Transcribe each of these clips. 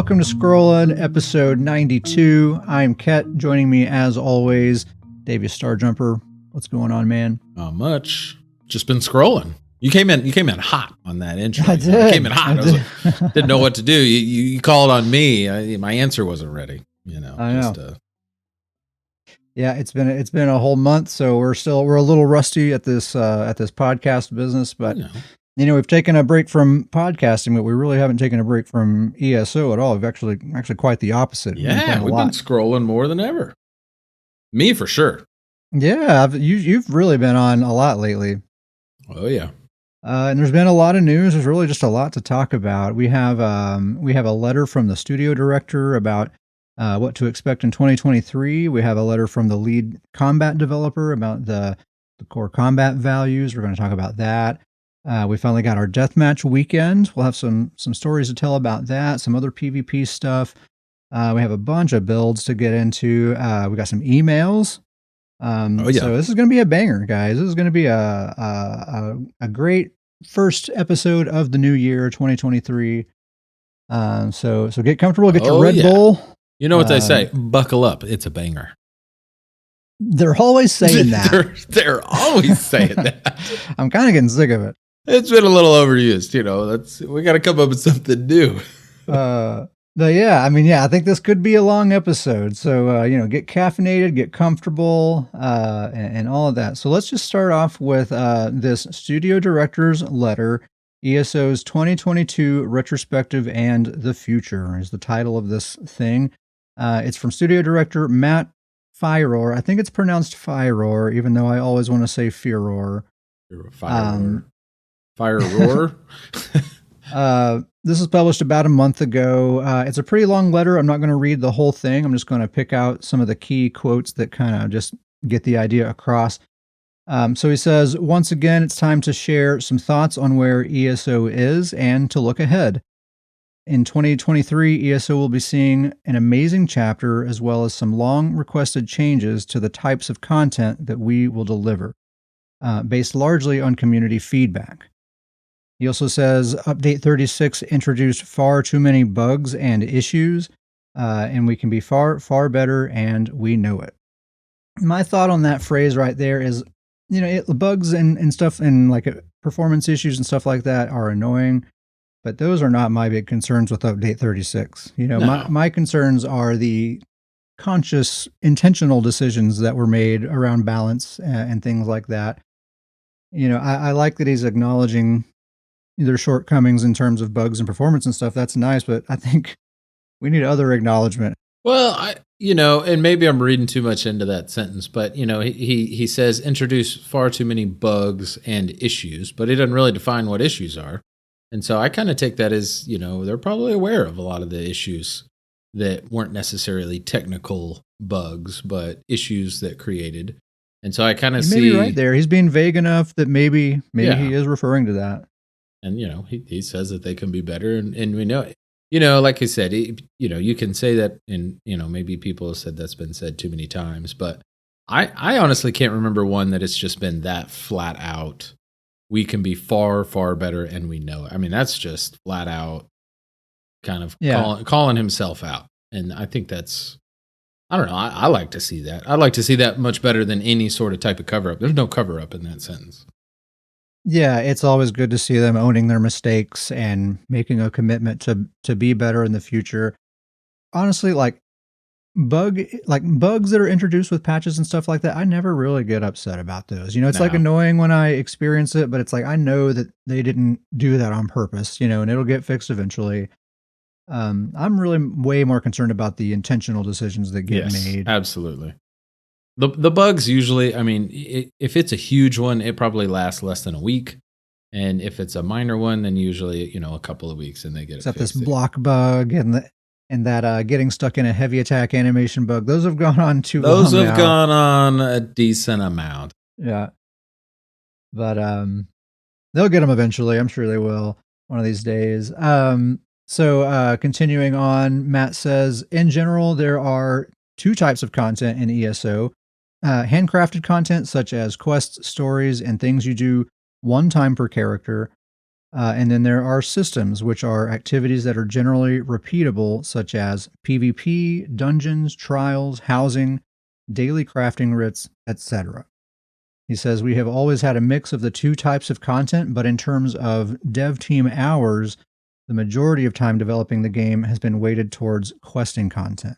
welcome to Scrollin, episode 92. I'm Ket. Joining me, as always, Davey Starjumper. What's going on, man? Not much. Just been scrolling. You came in hot on that intro. I did. You came in hot. I was like, didn't know what to do. You called on me. My answer wasn't ready. I know. Yeah, it's been a whole month, so we're a little rusty at this podcast business, but we've taken a break from podcasting, but we really haven't taken a break from ESO at all. We've actually quite the opposite. Yeah, we've been scrolling more than ever. Me for sure. Yeah, you've really been on a lot lately. Oh yeah. And there's been a lot of news. There's really just a lot to talk about. We have a letter from the studio director about what to expect in 2023. We have a letter from the lead combat developer about the core combat values. We're going to talk about that. We finally got our deathmatch weekend. We'll have some stories to tell about that, some other PvP stuff. We have a bunch of builds to get into. We got some emails. So this is going to be a banger, guys. This is going to be a great first episode of the new year, 2023. So get comfortable, get your Red Bull. You know what they say? Buckle up. It's a banger. They're always saying that. they're always saying that. I'm kind of getting sick of it. It's been a little overused. We got to come up with something new. But I think this could be a long episode. So, get caffeinated, get comfortable, and all of that. So let's just start off with this studio director's letter, ESO's 2022 Retrospective and the Future is the title of this thing. It's from studio director Matt Firor. I think it's pronounced Firor, even though I always want to say Firor. Firor. This was published about a month ago. It's a pretty long letter. I'm not going to read the whole thing. I'm just going to pick out some of the key quotes that kind of just get the idea across. So he says, once again, it's time to share some thoughts on where ESO is and to look ahead. In 2023, ESO will be seeing an amazing chapter as well as some long requested changes to the types of content that we will deliver, based largely on community feedback. He also says, Update 36 introduced far too many bugs and issues, and we can be far, far better, and we know it. My thought on that phrase right there is, bugs and stuff and like performance issues and stuff like that are annoying, but those are not my big concerns with Update 36. My concerns are the conscious, intentional decisions that were made around balance and things like that. I like that he's acknowledging their shortcomings in terms of bugs and performance and stuff. That's nice, but I think we need other acknowledgement. Well, and maybe I'm reading too much into that sentence, but he says introduce far too many bugs and issues, but he doesn't really define what issues are. And so I kind of take that as, they're probably aware of a lot of the issues that weren't necessarily technical bugs, but issues that created. And so I kind of see maybe right there. He's being vague enough that maybe he is referring to that. And, he says that they can be better, and we know it. Like I said, you can say that, and, maybe people have said that's been said too many times, but I honestly can't remember one that it's just been that flat out. We can be far, far better, and we know it. I mean, that's just flat out kind of calling himself out. And I think that's, I don't know, I like to see that. I like to see that much better than any sort of type of cover-up. There's no cover-up in that sentence. Yeah, it's always good to see them owning their mistakes and making a commitment to be better in the future. Honestly, bugs that are introduced with patches and stuff like that, I never really get upset about those. It's like annoying when I experience it, but it's like I know that they didn't do that on purpose, and it'll get fixed eventually. I'm really way more concerned about the intentional decisions that get made. Absolutely. The bugs usually, if it's a huge one, it probably lasts less than a week. And if it's a minor one, then usually, a couple of weeks and they get it fixed. This block bug and that getting stuck in a heavy attack animation bug. Those have gone on too long. Those have gone on a decent amount. Yeah. But they'll get them eventually. I'm sure they will one of these days. So continuing on, Matt says, in general, there are two types of content in ESO. Handcrafted content such as quests, stories, and things you do one time per character, And then there are systems, which are activities that are generally repeatable, such as PvP, dungeons, trials, housing, daily crafting writs, etc. He says, we have always had a mix of the two types of content, but in terms of dev team hours, the majority of time developing the game has been weighted towards questing content.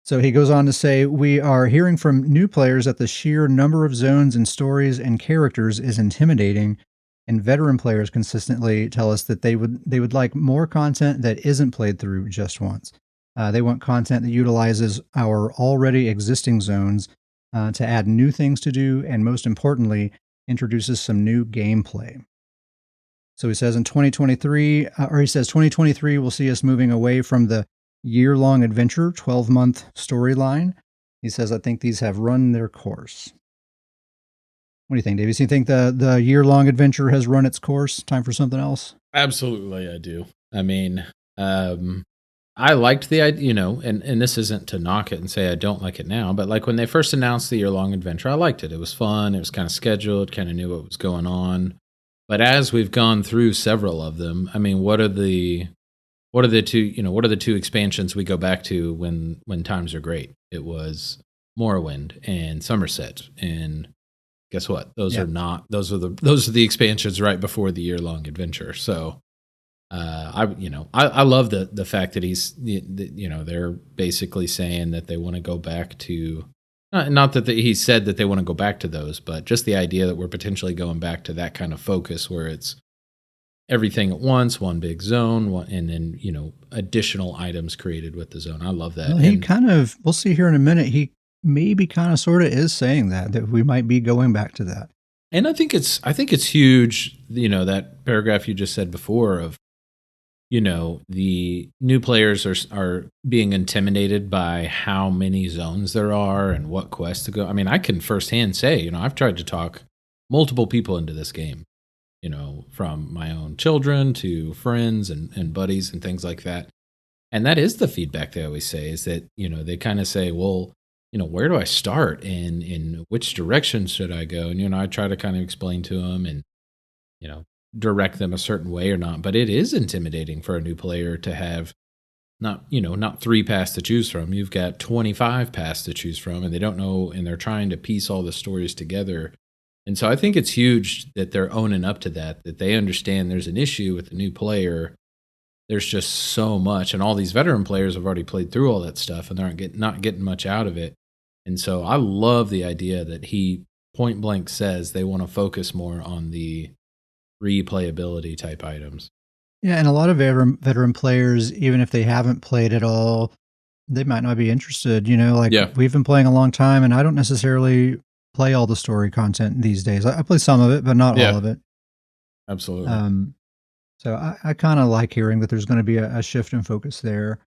So he goes on to say, we are hearing from new players that the sheer number of zones and stories and characters is intimidating, and veteran players consistently tell us that they would like more content that isn't played through just once. They want content that utilizes our already existing zones to add new things to do, and most importantly, introduces some new gameplay. So he says 2023 will see us moving away from the year-long adventure, 12-month storyline. He says, I think these have run their course. What do you think, Davies? Do you think the year-long adventure has run its course? Time for something else? Absolutely, I do. I mean, I liked the idea, and this isn't to knock it and say I don't like it now, but like when they first announced the year-long adventure, I liked it. It was fun. It was kind of scheduled, kind of knew what was going on. But as we've gone through several of them, I mean, what are the two expansions we go back to when times are great? It was Morrowind and Somerset, and guess what? Those are the expansions right before the year-long adventure. So I love the fact that they're basically saying that they want to go back to, not that he said that they want to go back to those, but just the idea that we're potentially going back to that kind of focus where it's everything at once, one big zone, and then additional items created with the zone. I love that. Well, we'll see here in a minute. He maybe kind of sort of is saying that we might be going back to that. And I think it's huge. That paragraph you just said before of, the new players are being intimidated by how many zones there are and what quests to go. I mean, I can firsthand say, I've tried to talk multiple people into this game, from my own children to friends and buddies and things like that. And that is the feedback they always say, is that, they kind of say, well, where do I start and in which direction should I go? And, I try to kind of explain to them and, direct them a certain way or not. But it is intimidating for a new player to have not 3 paths to choose from. You've got 25 paths to choose from, and they don't know, and they're trying to piece all the stories together. And so I think it's huge that they're owning up to that they understand there's an issue with the new player. There's just so much, and all these veteran players have already played through all that stuff, and they're not getting much out of it. And so I love the idea that he point blank says they want to focus more on the replayability type items. Yeah, and a lot of veteran players, even if they haven't played at all, they might not be interested. We've been playing a long time, and I don't necessarily play all the story content these days. I play some of it, but not all of it. Absolutely. So I kind of like hearing that there's going to be a shift in focus there.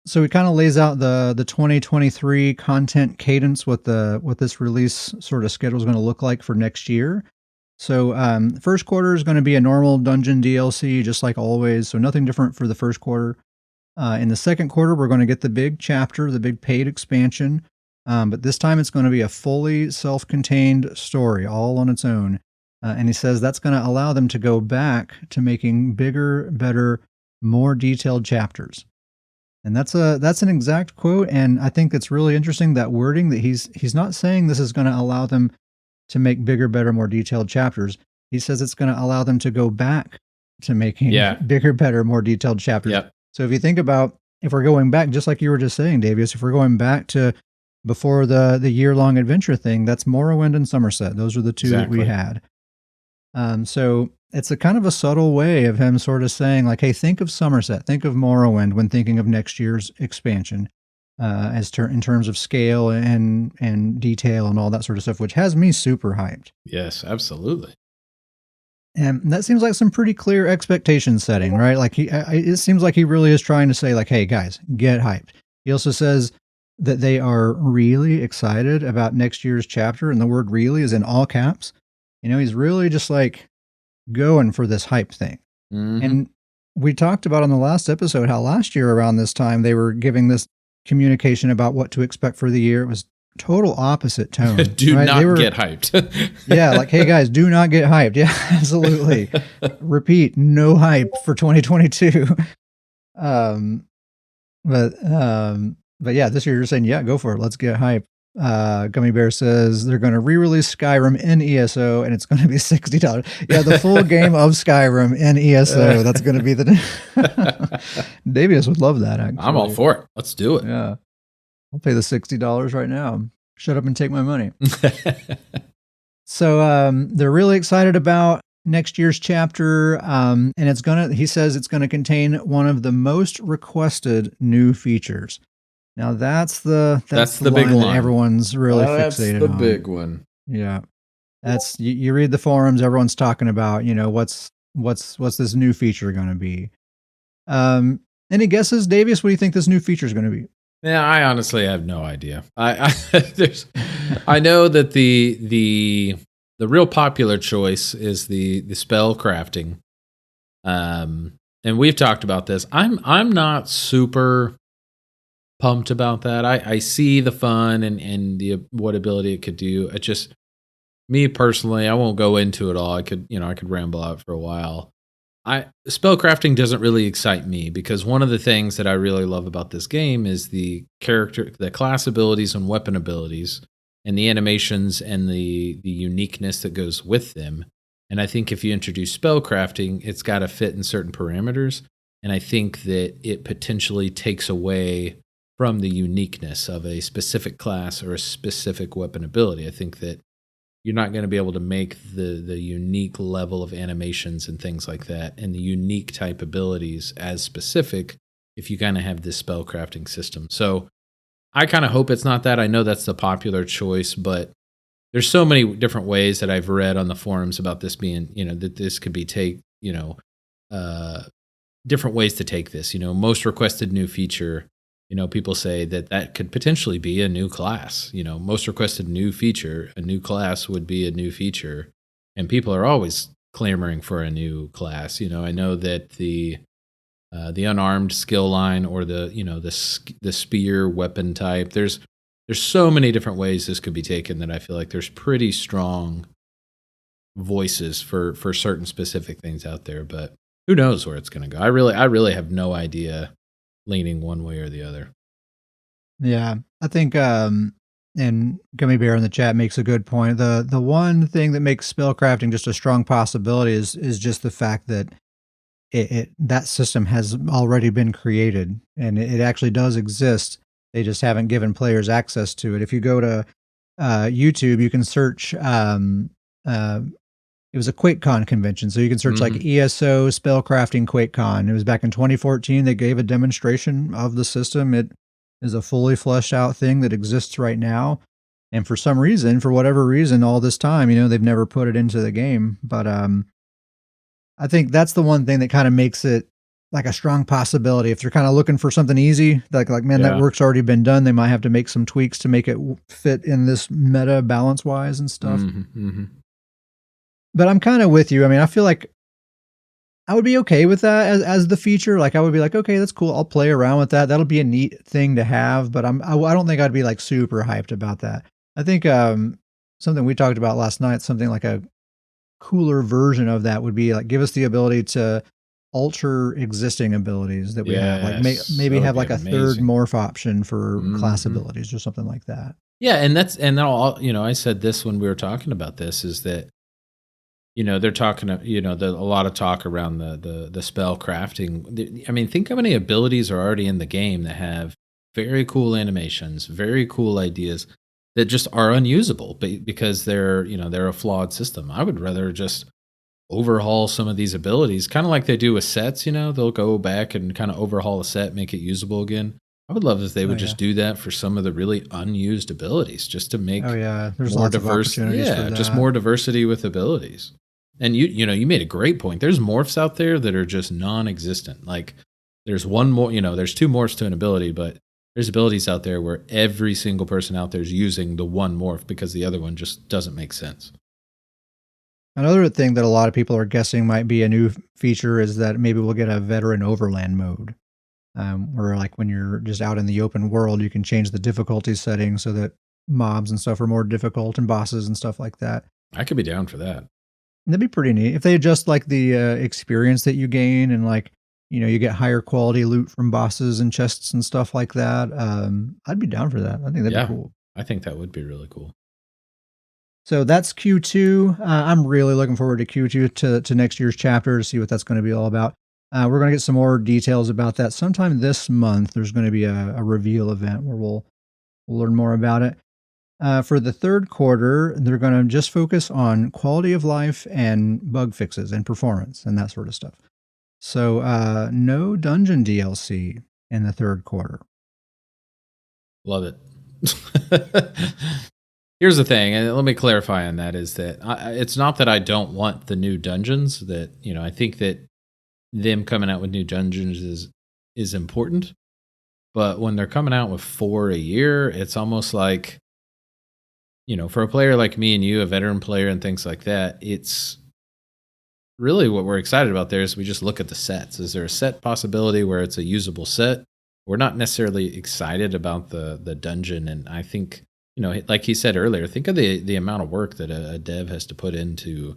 So he kind of lays out the 2023 content cadence, what this release sort of schedule is going to look like for next year. So first quarter is going to be a normal dungeon DLC, just like always. So nothing different for the first quarter. In the second quarter, we're going to get the big chapter, the big paid expansion. But this time it's going to be a fully self-contained story, all on its own. And he says that's going to allow them to go back to making bigger, better, more detailed chapters. And that's an exact quote. And I think it's really interesting, that wording, that he's not saying this is going to allow them to make bigger, better, more detailed chapters. He says it's going to allow them to go back to making bigger, better, more detailed chapters. Yep. So if you think about, if we're going back, just like you were just saying, Davius, if we're going back to before the year-long adventure thing, that's Morrowind and Somerset. Those are the two that we had. So it's a kind of a subtle way of him sort of saying, like, hey, think of Somerset, think of Morrowind when thinking of next year's expansion, in terms of scale and detail and all that sort of stuff, which has me super hyped. Yes, absolutely. And that seems like some pretty clear expectation setting, right? Like it seems like he really is trying to say, like, hey guys, get hyped. He also says that they are really excited about next year's chapter, and the word really is in all caps. He's really just like going for this hype thing. Mm-hmm. And we talked about on the last episode how last year around this time they were giving this communication about what to expect for the year. It was total opposite tone. Do right? not get hyped. Yeah, like, hey guys, do not get hyped. Yeah, absolutely. Repeat, no hype for 2022. Um, but yeah, this year you're saying, yeah, go for it. Let's get hype. Gummy Bear says they're going to re-release Skyrim in ESO and it's going to be $60. Yeah, the full game of Skyrim in ESO. That's going to be the. Davius would love that. Actually, I'm all for it. Let's do it. Yeah, I'll pay the $60 right now. Shut up and take my money. So they're really excited about next year's chapter, and he says it's gonna contain one of the most requested new features. Now that's the big line that line. Everyone's really fixated on. That's the big one. Yeah, that's you read the forums. Everyone's talking about what's this new feature going to be. Any guesses, Davius? What do you think this new feature is going to be? Yeah, I honestly have no idea. I know that the real popular choice is the spell crafting. And we've talked about this. I'm not super pumped about that. I see the fun and the what ability it could do. It just, me personally, I won't go into it all. I could ramble out for a while. Spellcrafting doesn't really excite me because one of the things that I really love about this game is the class abilities and weapon abilities and the animations and the uniqueness that goes with them. And I think if you introduce spellcrafting, it's got to fit in certain parameters. And I think that it potentially takes away from the uniqueness of a specific class or a specific weapon ability. I think that you're not going to be able to make the unique level of animations and things like that and the unique type abilities as specific if you kind of have this spell crafting system. So I kind of hope it's not that. I know that's the popular choice, but there's so many different ways that I've read on the forums about this being, that this could be different ways to take this. Most requested new feature. People say that could potentially be a new class. Most requested new feature, a new class would be a new feature. And people are always clamoring for a new class. I know that the unarmed skill line or the spear weapon type, there's so many different ways this could be taken that I feel like there's pretty strong voices for certain specific things out there. But who knows where it's going to go? I really have no idea, leaning one way or the other. Yeah, I think, and Gummy Bear in the chat makes a good point. The one thing that makes spellcrafting just a strong possibility is just the fact that that system has already been created and it actually does exist. They just haven't given players access to it. If you go to YouTube, you can search. It was a QuakeCon convention, so you can search like ESO spellcrafting QuakeCon. It was back in 2014. They gave a demonstration of the system. It is a fully fleshed out thing that exists right now. And for whatever reason, all this time, they've never put it into the game. But I think that's the one thing that kind of makes it like a strong possibility. If you're kind of looking for something easy, like man, that work's already been done. They might have to make some tweaks to make it fit in this meta balance wise and stuff. But I'm kind of with you. I mean, I feel like I would be okay with that as the feature. Like I would be like, okay, that's cool. I'll play around with that. That'll be a neat thing to have. But I don't think I'd be like super hyped about that. I think something we talked about last night, something like a cooler version of that would be like give us the ability to alter existing abilities that we have. Like maybe have like a third morph option for class abilities or something like that. Yeah, and all I said this when we were talking about this is that. They're talking, a lot of talk around the spell crafting. I mean, think how many abilities are already in the game that have very cool animations, very cool ideas that just are unusable because they're a flawed system. I would rather just overhaul some of these abilities, kind of like they do with sets. They'll go back and kind of overhaul a set, make it usable again. I would love if they would just do that for some of the really unused abilities, just to make there's more lots diverse. Of opportunities for that. Just more diversity with abilities. And you made a great point. There's morphs out there that are just non-existent. Like there's one more, there's two morphs to an ability, but there's abilities out there where every single person out there is using the one morph because the other one just doesn't make sense. Another thing that a lot of people are guessing might be a new feature is that maybe we'll get a veteran overland mode, where like when you're just out in the open world, you can change the difficulty setting so that mobs and stuff are more difficult and bosses and stuff like that. I could be down for that. That'd be pretty neat if they adjust like the experience that you gain and like you get higher quality loot from bosses and chests and stuff like that. I'd be down for that. I think that'd be cool. I think that would be really cool. So that's Q2. I'm really looking forward to Q2 to next year's chapter to see what that's going to be all about. We're going to get some more details about that sometime this month. There's going to be a reveal event where we'll learn more about it. For the third quarter, they're going to just focus on quality of life and bug fixes and performance and that sort of stuff. So no dungeon DLC in the third quarter. Love it. Here's the thing, and let me clarify on that, is that it's not that I don't want the new dungeons. That I think that them coming out with new dungeons is important. But when they're coming out with 4 a year, it's almost like, for a player like me and you, a veteran player and things like that, it's really what we're excited about there is we just look at the sets. Is there a set possibility where it's a usable set? We're not necessarily excited about the dungeon. And I think, like he said earlier, think of the amount of work that a dev has to put into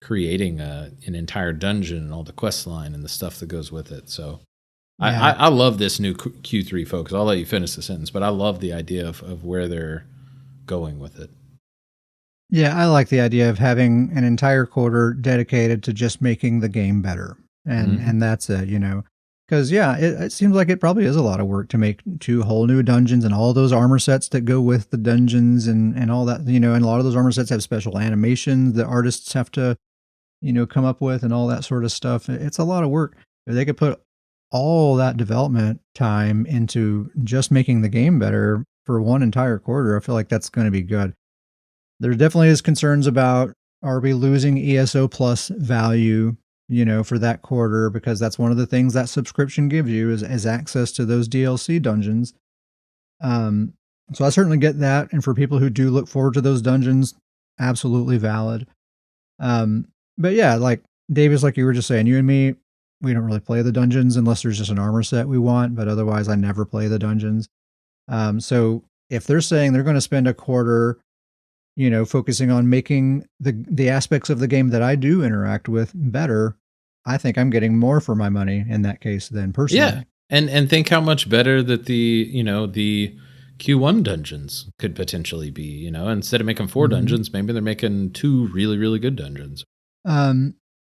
creating an entire dungeon and all the quest line and the stuff that goes with it. So yeah. I love this new Q3 focus. I'll let you finish the sentence, but I love the idea of where they're going with it. Yeah, I like the idea of having an entire quarter dedicated to just making the game better. And that's it, Because, it seems like it probably is a lot of work to make 2 whole new dungeons and all those armor sets that go with the dungeons and all that, and a lot of those armor sets have special animations that artists have to, come up with and all that sort of stuff. It's a lot of work. If they could put all that development time into just making the game better for one entire quarter, I feel like that's going to be good. There definitely is concerns about, are we losing ESO Plus value, for that quarter, because that's one of the things that subscription gives you is access to those DLC dungeons. So I certainly get that. And for people who do look forward to those dungeons, absolutely valid. But yeah, like Davis, like you were just saying, you and me, we don't really play the dungeons unless there's just an armor set we want, but otherwise I never play the dungeons. So if they're saying they're going to spend a quarter, focusing on making the aspects of the game that I do interact with better, I think I'm getting more for my money in that case than personally. Yeah. And think how much better that the Q1 dungeons could potentially be, instead of making 4 dungeons, maybe they're making 2 really, really good dungeons.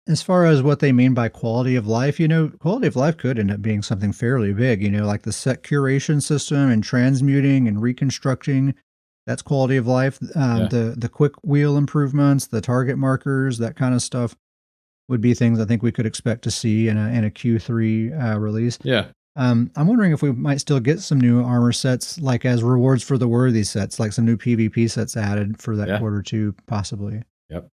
As far as what they mean by quality of life, quality of life could end up being something fairly big, like the set curation system and transmuting and reconstructing. That's quality of life. The quick wheel improvements, the target markers, that kind of stuff would be things I think we could expect to see in a Q3 release. Yeah. I'm wondering if we might still get some new armor sets, like as rewards for the worthy sets, like some new PvP sets added for that quarter too, possibly. Yep.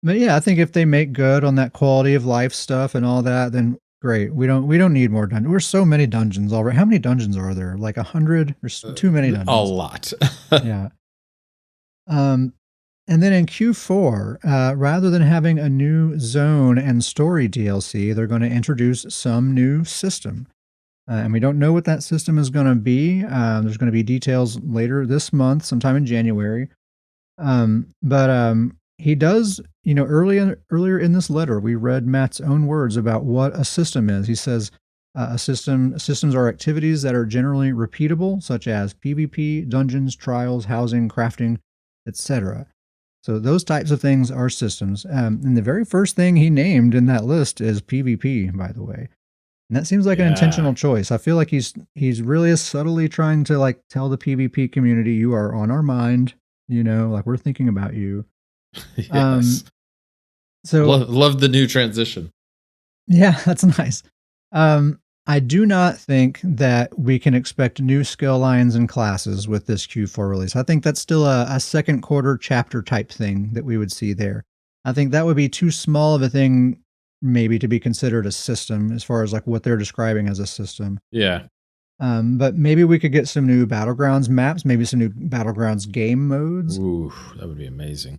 But yeah, I think if they make good on that quality of life stuff and all that, then great. We don't need more dungeons. We're so many dungeons already. How many dungeons are there? Like 100? There's too many dungeons. A lot. Yeah. And then in Q4, rather than having a new zone and story DLC, they're going to introduce some new system. And we don't know what that system is going to be. There's going to be details later this month, sometime in January. But he does, earlier in this letter, we read Matt's own words about what a system is. He says, systems are activities that are generally repeatable, such as PvP, dungeons, trials, housing, crafting, etc. So those types of things are systems. And the very first thing he named in that list is PvP, by the way. And that seems like an intentional choice. I feel like he's really subtly trying to tell the PvP community, you are on our mind, we're thinking about you. Yes. So love the new transition. Yeah, that's nice. I do not think that we can expect new skill lines and classes with this Q4 release. I think that's still a second quarter chapter type thing that we would see there. I think that would be too small of a thing maybe to be considered a system as far as what they're describing as a system. Yeah. But maybe we could get some new Battlegrounds maps, maybe some new Battlegrounds game modes. Ooh, that would be amazing.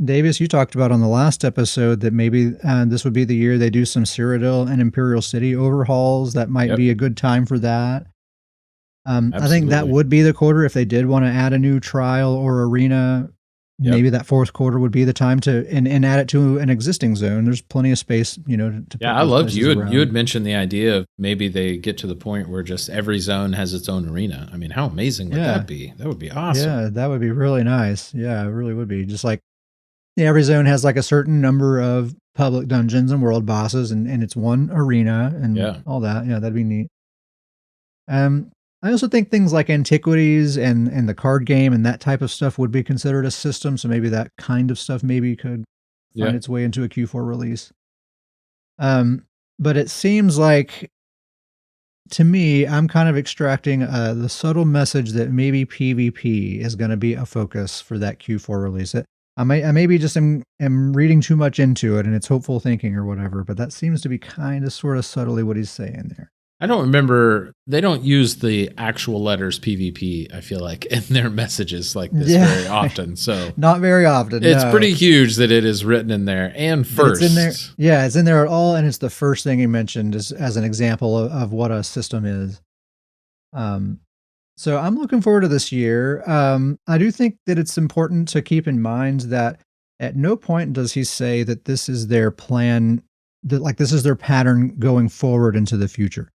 Davis, you talked about on the last episode that maybe this would be the year they do some Cyrodiil and Imperial City overhauls. That might be a good time for that. I think that Absolutely. would be the quarter if they did want to add a new trial or arena. Yep. Maybe that fourth quarter would be the time to and add it to an existing zone. There's plenty of space, to Yeah, put I those loved places you around. had mentioned the idea of maybe they get to the point where just every zone has its own arena. I mean, how amazing would Yeah, that be? That would be awesome. yeah, that would be really nice. Yeah, it really would be. Just like every zone has like a certain number of public dungeons and world bosses, and it's one arena and Yeah. all that. Yeah, that'd be neat. Um, I also think things like antiquities and the card game and that type of stuff would be considered a system. So maybe that kind of stuff maybe could Yeah. find its way into a Q4 release. Um, but it seems like to me, I'm kind of extracting the subtle message that maybe PvP is going to be a focus for that Q4 release. I maybe just am reading too much into it and it's hopeful thinking or whatever, but that seems to be kind of sort of subtly what he's saying there. I don't remember. They don't use the actual letters PvP, I feel like, in their messages like this Yeah, very often. So not very often. it's No, pretty huge that it is written in there and but it's in there. first. Yeah, it's in there at all, and it's the first thing he mentioned as an example of what a system is. Um, so I'm looking forward to this year. I do think that it's important to keep in mind that at no point does he say that this is their plan, that like this is their pattern going forward into the future.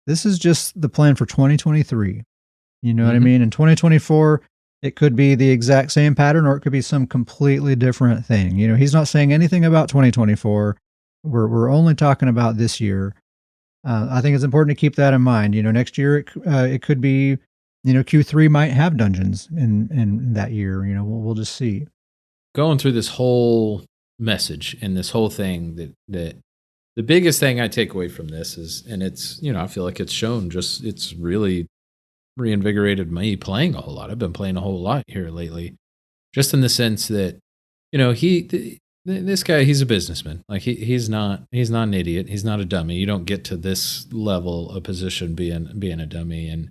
This is just the plan for 2023. You know what I Hmm. mean? In 2024, it could be the exact same pattern or it could be some completely different thing. He's not saying anything about 2024. We're only talking about this year. I think it's important to keep that in mind. Next year it could be, Q3 might have dungeons in that year. We'll just see. Going through this whole message and this whole thing that the biggest thing I take away from this is, and it's, I feel like it's shown just, it's really reinvigorated me playing a whole lot. I've been playing a whole lot here lately, just in the sense that, this guy, he's a businessman. Like he's not an idiot. He's not a dummy. You don't get to this level of position being a dummy. And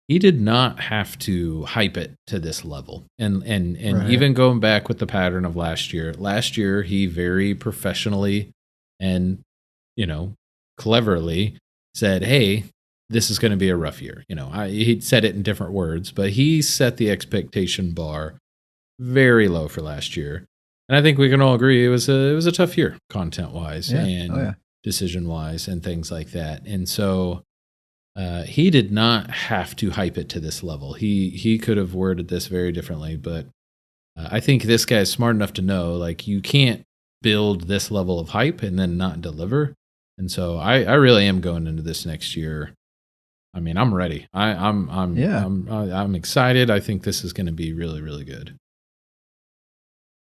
he did not have to hype it to this level. And Right. even going back with the pattern of last year he very professionally and you know cleverly said, "Hey, this is going to be a rough year." He said it in different words, but he set the expectation bar very low for last year. And I think we can all agree it was a tough year, content wise Yeah. Oh and yeah. decision wise and things like that. And so he did not have to hype it to this level. He could have worded this very differently, but I think this guy is smart enough to know, like, you can't build this level of hype and then not deliver. And so I really am going into this next year. I mean, I'm ready. Yeah. I'm excited. I think this is going to be really really good.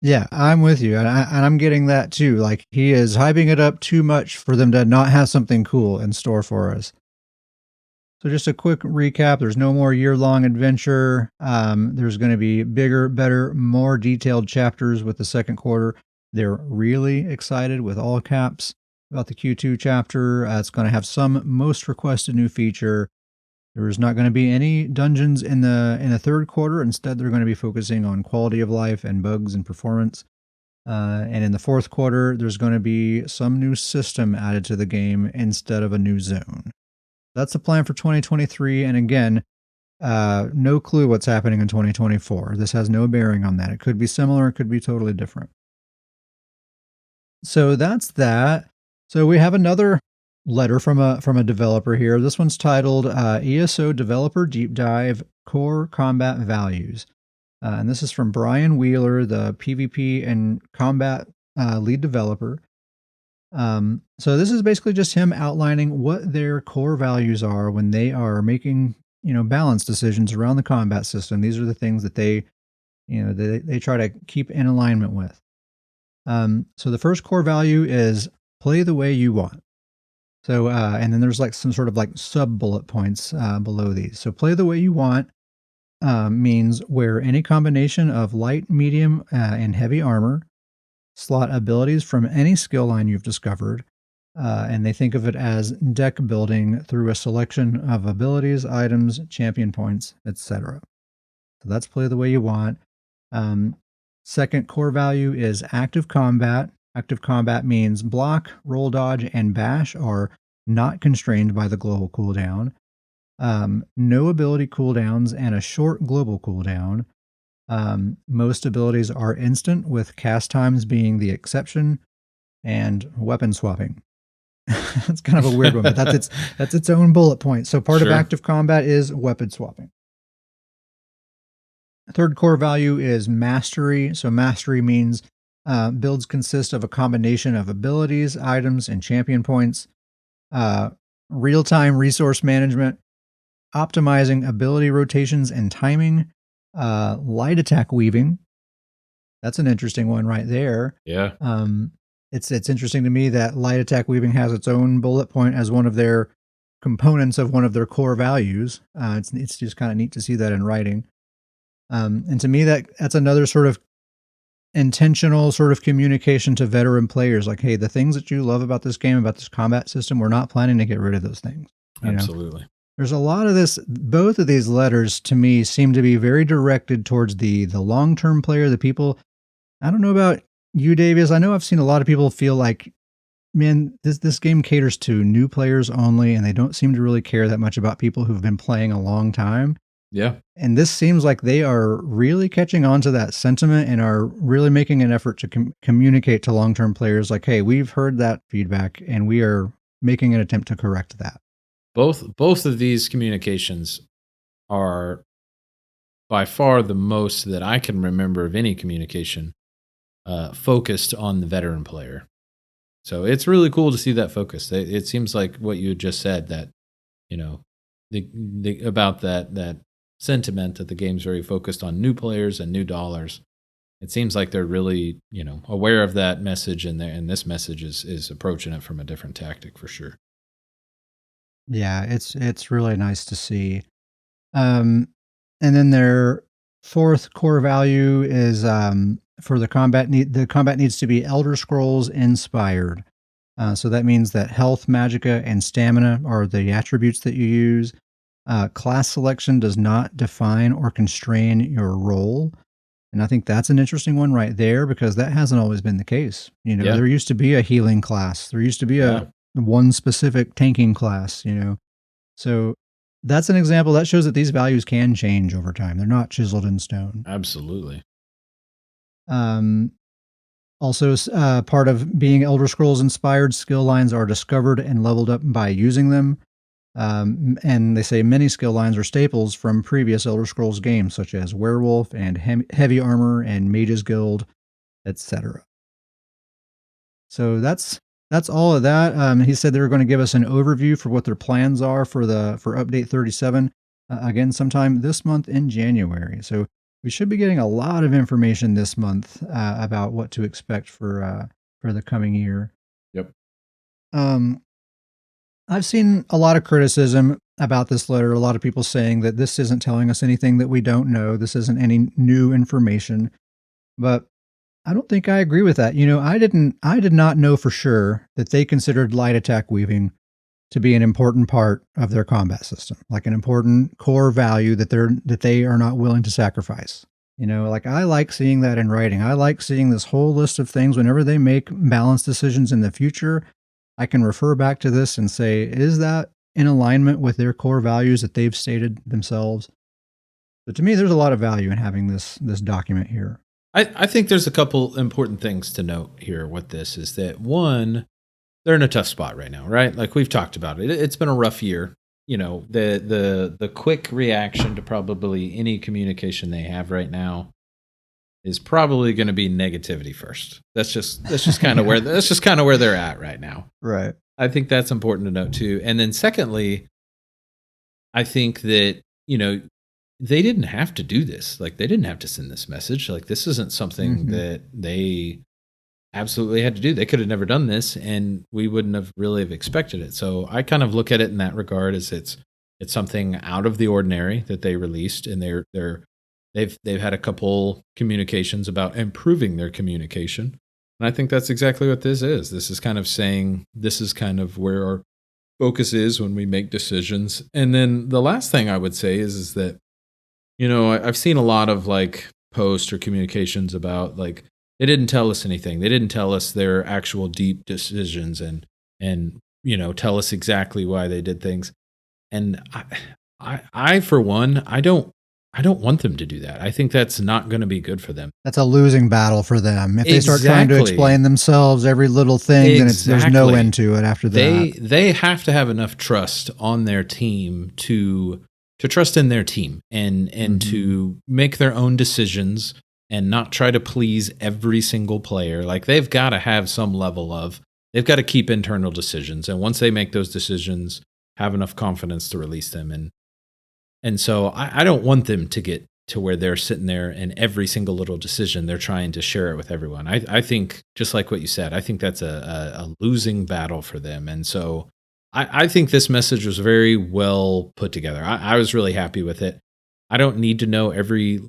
Yeah, I'm with you, and I'm getting that too. Like he is hyping it up too much for them to not have something cool in store for us. So just a quick recap: there's no more year-long adventure. There's going to be bigger, better, more detailed chapters with the second quarter. They're really excited with all caps about the Q2 chapter. It's going to have some most requested new feature. There's not going to be any dungeons in the third quarter. Instead, they're going to be focusing on quality of life and bugs and performance. And in the fourth quarter, there's going to be some new system added to the game instead of a new zone. That's the plan for 2023. And again, no clue what's happening in 2024. This has no bearing on that. It could be similar, it could be totally different. So that's that. So we have another letter from a developer here. This one's titled ESO Developer Deep Dive Core Combat Values. And this is from Brian Wheeler, the PvP and combat lead developer. So this is basically just him outlining what their core values are when they are making, balance decisions around the combat system. These are the things that they try to keep in alignment with. So the first core value is play the way you want. So, and then there's like some sort of like sub bullet points below these. So play the way you want means wear any combination of light, medium, and heavy armor, slot abilities from any skill line you've discovered, and they think of it as deck building through a selection of abilities, items, champion points, etc. So that's play the way you want. Um, Second core value is active combat. Active combat means block, roll dodge, and bash are not constrained by the global cooldown. No ability cooldowns, and a short global cooldown. Most abilities are instant, with cast times being the exception, and weapon swapping. It's kind of a weird one, but that's its own bullet point. So part of Sure. active combat is weapon swapping. Third core value is mastery. So mastery means builds consist of a combination of abilities, items, and champion points. Real-time resource management, optimizing ability rotations and timing, light attack weaving. That's an interesting one right there. Yeah. It's interesting to me that light attack weaving has its own bullet point as one of their components of one of their core values. It's just kind of neat to see that in writing. And to me, that's another sort of intentional sort of communication to veteran players. Like, hey, the things that you love about this game, about this combat system, we're not planning to get rid of those things. Absolutely. There's a lot of this. Both of these letters to me seem to be very directed towards the long-term player, the people. I don't know about you, Davies. I know I've seen a lot of people feel like, man, this game caters to new players only, and they don't seem to really care that much about people who've been playing a long time. Yeah. And this seems like they are really catching on to that sentiment and are really making an effort to communicate to long-term players like, hey, we've heard that feedback and we are making an attempt to correct that. Both of these communications are by far the most that I can remember of any communication focused on the veteran player. So it's really cool to see that focus. It seems like what you just said, that, about that sentiment that the game's very focused on new players and new dollars. It seems like they're really, aware of that message, and this message is approaching it from a different tactic for sure. Yeah, it's really nice to see. And then their fourth core value is for the combat need. The combat needs to be Elder Scrolls inspired. So that means that health, magicka, and stamina are the attributes that you use. Class selection does not define or constrain your role. And I think that's an interesting one right there, because that hasn't always been the case. Yeah. There used to be a healing class. There used to be a one specific tanking class, So that's an example that shows that these values can change over time. They're not chiseled in stone. Absolutely. Also, part of being Elder Scrolls inspired, skill lines are discovered and leveled up by using them. And they say many skill lines are staples from previous Elder Scrolls games, such as Werewolf and Heavy Armor and Mage's Guild, etc. So that's all of that. He said they were going to give us an overview for what their plans are for update 37, again sometime this month in January. So we should be getting a lot of information this month about what to expect for the coming year. Yep. I've seen a lot of criticism about this letter. A lot of people saying that this isn't telling us anything that we don't know. This isn't any new information. But I don't think I agree with that. I did not know for sure that they considered light attack weaving to be an important part of their combat system, like an important core value that they are not willing to sacrifice. Like, I like seeing that in writing. I like seeing this whole list of things whenever they make balanced decisions in the future. I can refer back to this and say, is that in alignment with their core values that they've stated themselves? But to me, there's a lot of value in having this document here. I think there's a couple important things to note here with this, is that, one, they're in a tough spot right now, right? Like we've talked about it. It's been a rough year. The quick reaction to probably any communication they have right now is probably going to be negativity first. That's just kind of where they're at right now. Right. I think that's important to note too. And then secondly, I think that, they didn't have to do this. Like, they didn't have to send this message. Like, this isn't something that they absolutely had to do. They could have never done this, and we wouldn't have really have expected it. So I kind of look at it in that regard as it's something out of the ordinary that they released, and they've had a couple communications about improving their communication. And I think that's exactly what this is. This is kind of saying, this is kind of where our focus is when we make decisions. And then the last thing I would say is that, I've seen a lot of like posts or communications about, like, they didn't tell us anything. They didn't tell us their actual deep decisions and tell us exactly why they did things. And I for one, I don't want them to do that. I think that's not going to be good for them. That's a losing battle for them. If they start trying to explain themselves every little thing, then there's no end to it after that. They have to have enough trust on their team to trust in their team and to make their own decisions and not try to please every single player. Like they've got to have some level of, they've got to keep internal decisions. And once they make those decisions, have enough confidence to release them. And so I don't want them to get to where they're sitting there and every single little decision, they're trying to share it with everyone. I think, just like what you said, I think that's a losing battle for them. And so I think this message was very well put together. I was really happy with it. I don't need to know every,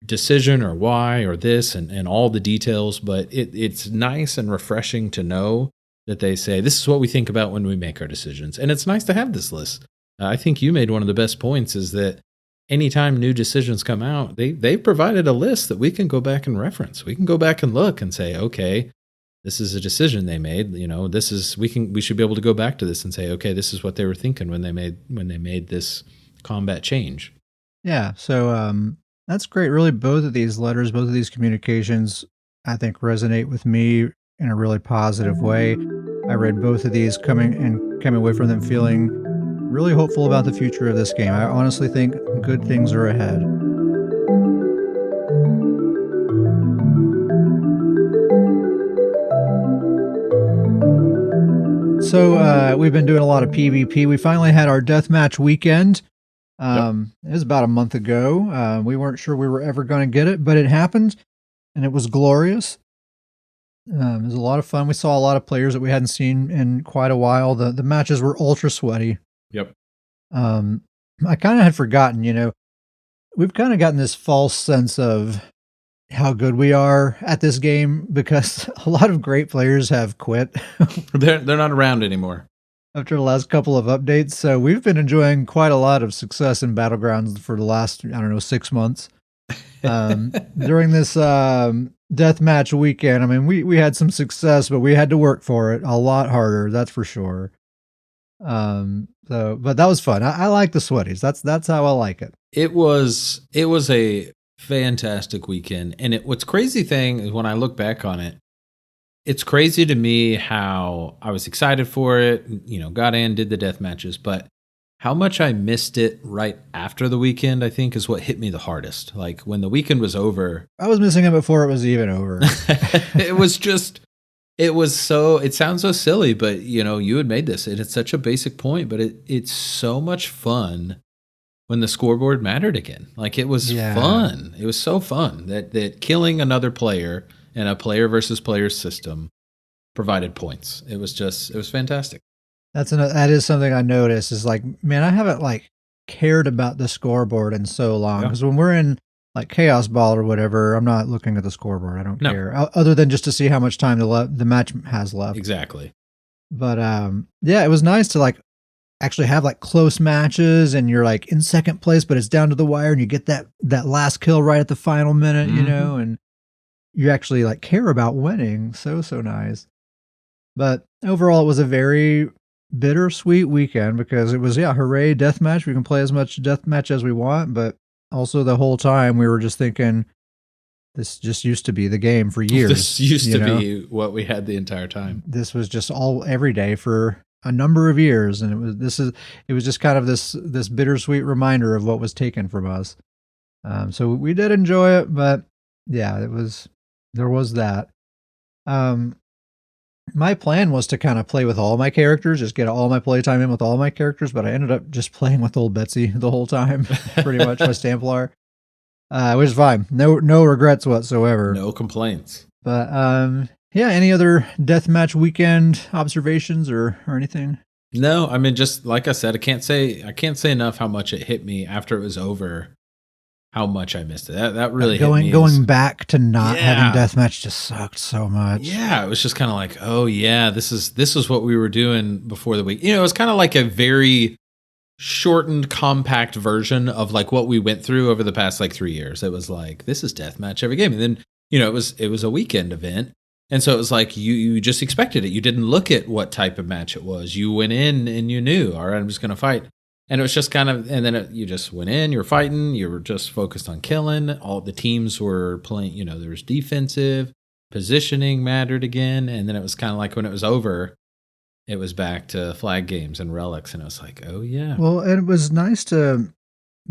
decision or why or this and all the details, but it's nice and refreshing to know that they say, this is what we think about when we make our decisions. And it's nice to have this list. I think you made one of the best points is that anytime new decisions come out, they've provided a list that we can go back and reference. We can go back and look and say, okay, this is a decision they made. This is, we should be able to go back to this and say, okay, this is what they were thinking when they made this combat change. Yeah. So, that's great. Really, both of these letters, both of these communications, I think resonate with me in a really positive way. I read both of these came away from them feeling really hopeful about the future of this game. I honestly think good things are ahead. So we've been doing a lot of PvP. We finally had our deathmatch weekend. It was about a month ago. We weren't sure we were ever going to get it, but it happened, and it was glorious. It was a lot of fun. We saw a lot of players that we hadn't seen in quite a while. The matches were ultra sweaty. Yep. I kind of had forgotten, we've kind of gotten this false sense of how good we are at this game because a lot of great players have quit. They're not around anymore after the last couple of updates. So we've been enjoying quite a lot of success in Battlegrounds for the last, 6 months. During this deathmatch weekend, I mean, we had some success, but we had to work for it a lot harder. That's for sure. But that was fun. I like the sweaties. That's how I like it. It was a fantastic weekend. And what's crazy thing is when I look back on it, it's crazy to me how I was excited for it, got in, did the death matches, but how much I missed it right after the weekend, I think, is what hit me the hardest. Like when the weekend was over. I was missing it before it was even over. It sounds so silly, but you had made this, and it's such a basic point, but it's so much fun when the scoreboard mattered again. Like it was fun. It was so fun that killing another player in a player versus player system provided points. It was fantastic. That is something I noticed is like, man, I haven't cared about the scoreboard in so long. Because when we're in Chaos Ball or whatever, I'm not looking at the scoreboard. I don't care. Other than just to see how much time the match has left. Exactly. But it was nice to actually have close matches and you're in second place, but it's down to the wire and you get that last kill right at the final minute, and you actually care about winning. So nice. But overall, it was a very bittersweet weekend because it was, hooray, deathmatch. We can play as much deathmatch as we want, but also the whole time we were just thinking, this just used to be the game for years. This used to be what we had the entire time. This was just every day for a number of years, and it was just kind of this bittersweet reminder of what was taken from us. So we did enjoy it, but there was that. My plan was to kind of play with all my characters, just get all my playtime in with all my characters, but I ended up just playing with old Betsy the whole time, pretty much, my Stamplar, which is fine. No regrets whatsoever. No complaints. But any other deathmatch weekend observations or anything? No, I mean, just like I said, I can't say enough how much it hit me after it was over. How much I missed it. That really hit me. Going back to not having deathmatch just sucked so much. Yeah, it was just kind of like, oh yeah, this is what we were doing before the week. It was kind of like a very shortened, compact version of what we went through over the past 3 years. It was like, this is deathmatch every game, and then it was a weekend event, and so it was like you just expected it. You didn't look at what type of match it was. You went in and you knew, all right, I'm just going to fight. And it was just kind of, and then you just went in, you were fighting, you were just focused on killing. All the teams were playing, there was defensive, positioning mattered again. And then it was kind of like when it was over, it was back to flag games and relics. And it was like, oh, yeah. Well, and it was nice to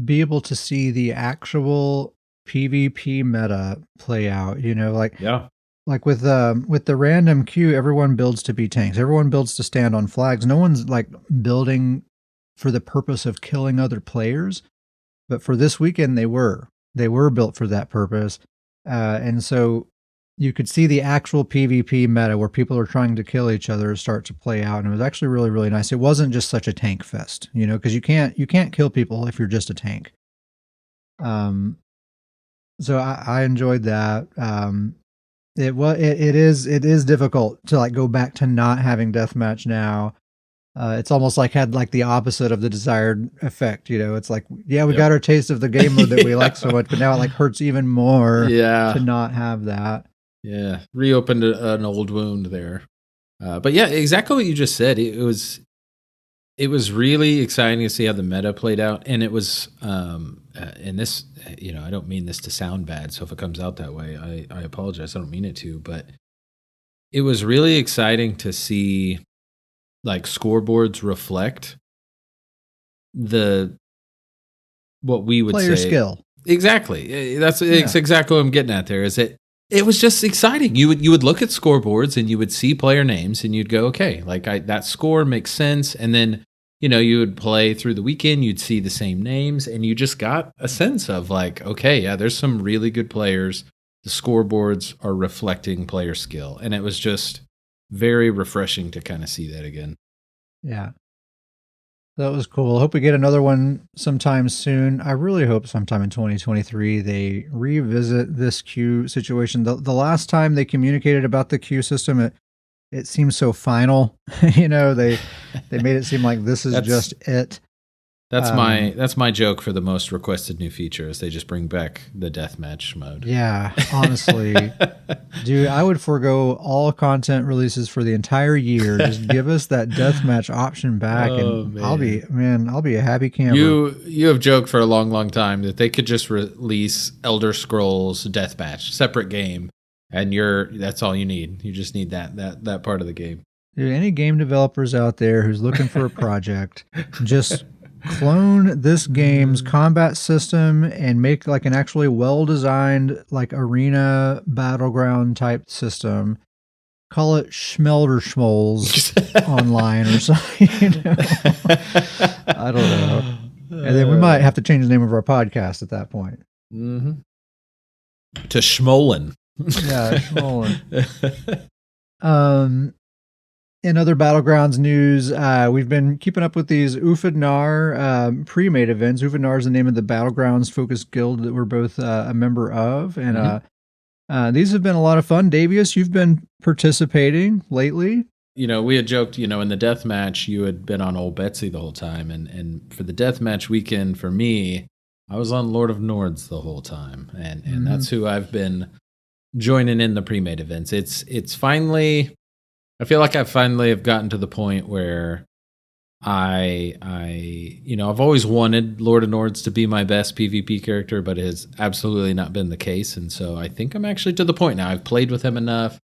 be able to see the actual PvP meta play out, Yeah. like with the random queue, everyone builds to be tanks. Everyone builds to stand on flags. No one's like building for the purpose of killing other players. But for this weekend, they were built for that purpose. And so you could see the actual PvP meta where people are trying to kill each other start to play out. And it was actually really, really nice. It wasn't just such a tank fest, because you can't kill people if you're just a tank. So I enjoyed that. It is difficult to like go back to not having deathmatch now. It's almost like had like the opposite of the desired effect. It's like, yeah, we got our taste of the game mode that we like so much, but now it like hurts even more to not have that. Yeah, reopened an old wound there. But yeah, exactly what you just said. It was really exciting to see how the meta played out, and it was and this, I don't mean this to sound bad, so if it comes out that way, I apologize. I don't mean it to, but it was really exciting to see like scoreboards reflect what we would player say skill. Exactly. That's exactly what I'm getting at there. Is it was just exciting. You would look at scoreboards and you would see player names and you'd go, okay, like that score makes sense. And then, you would play through the weekend, you'd see the same names and you just got a sense of like, okay, yeah, there's some really good players. The scoreboards are reflecting player skill. And it was just very refreshing to kind of see that again. Yeah. That was cool. Hope we get another one sometime soon. I really hope sometime in 2023 they revisit this queue situation. The last time they communicated about the queue system, it seems so final. They made it seem like this is just it. That's my joke for the most requested new feature is they just bring back the deathmatch mode. Yeah, honestly. Dude, I would forego all content releases for the entire year. Just give us that deathmatch option back and man. I'll be a happy camper. You have joked for a long, long time that they could just release Elder Scrolls Deathmatch, separate game, and that's all you need. You just need that part of the game. Dude, any game developers out there who's looking for a project, just clone this game's combat system and make like an actually well-designed like arena battleground type system. Call it Schmelder Schmolls online or something. I don't know. And then we might have to change the name of our podcast at that point. Mm-hmm. To Schmollin. Yeah, Schmollin. In other Battlegrounds news, we've been keeping up with these Ufadnar pre-made events. Ufadnar is the name of the Battlegrounds focused guild that we're both a member of. And these have been a lot of fun. Davius, you've been participating lately. We had joked, in the deathmatch, you had been on Old Betsy the whole time. And for the deathmatch weekend, for me, I was on Lord of Nords the whole time. And that's who I've been joining in the pre-made events. It's finally... I feel like I finally have gotten to the point where I've always wanted Lord of Nords to be my best PvP character, but it has absolutely not been the case. And so I think I'm actually to the point now. I've played with him enough.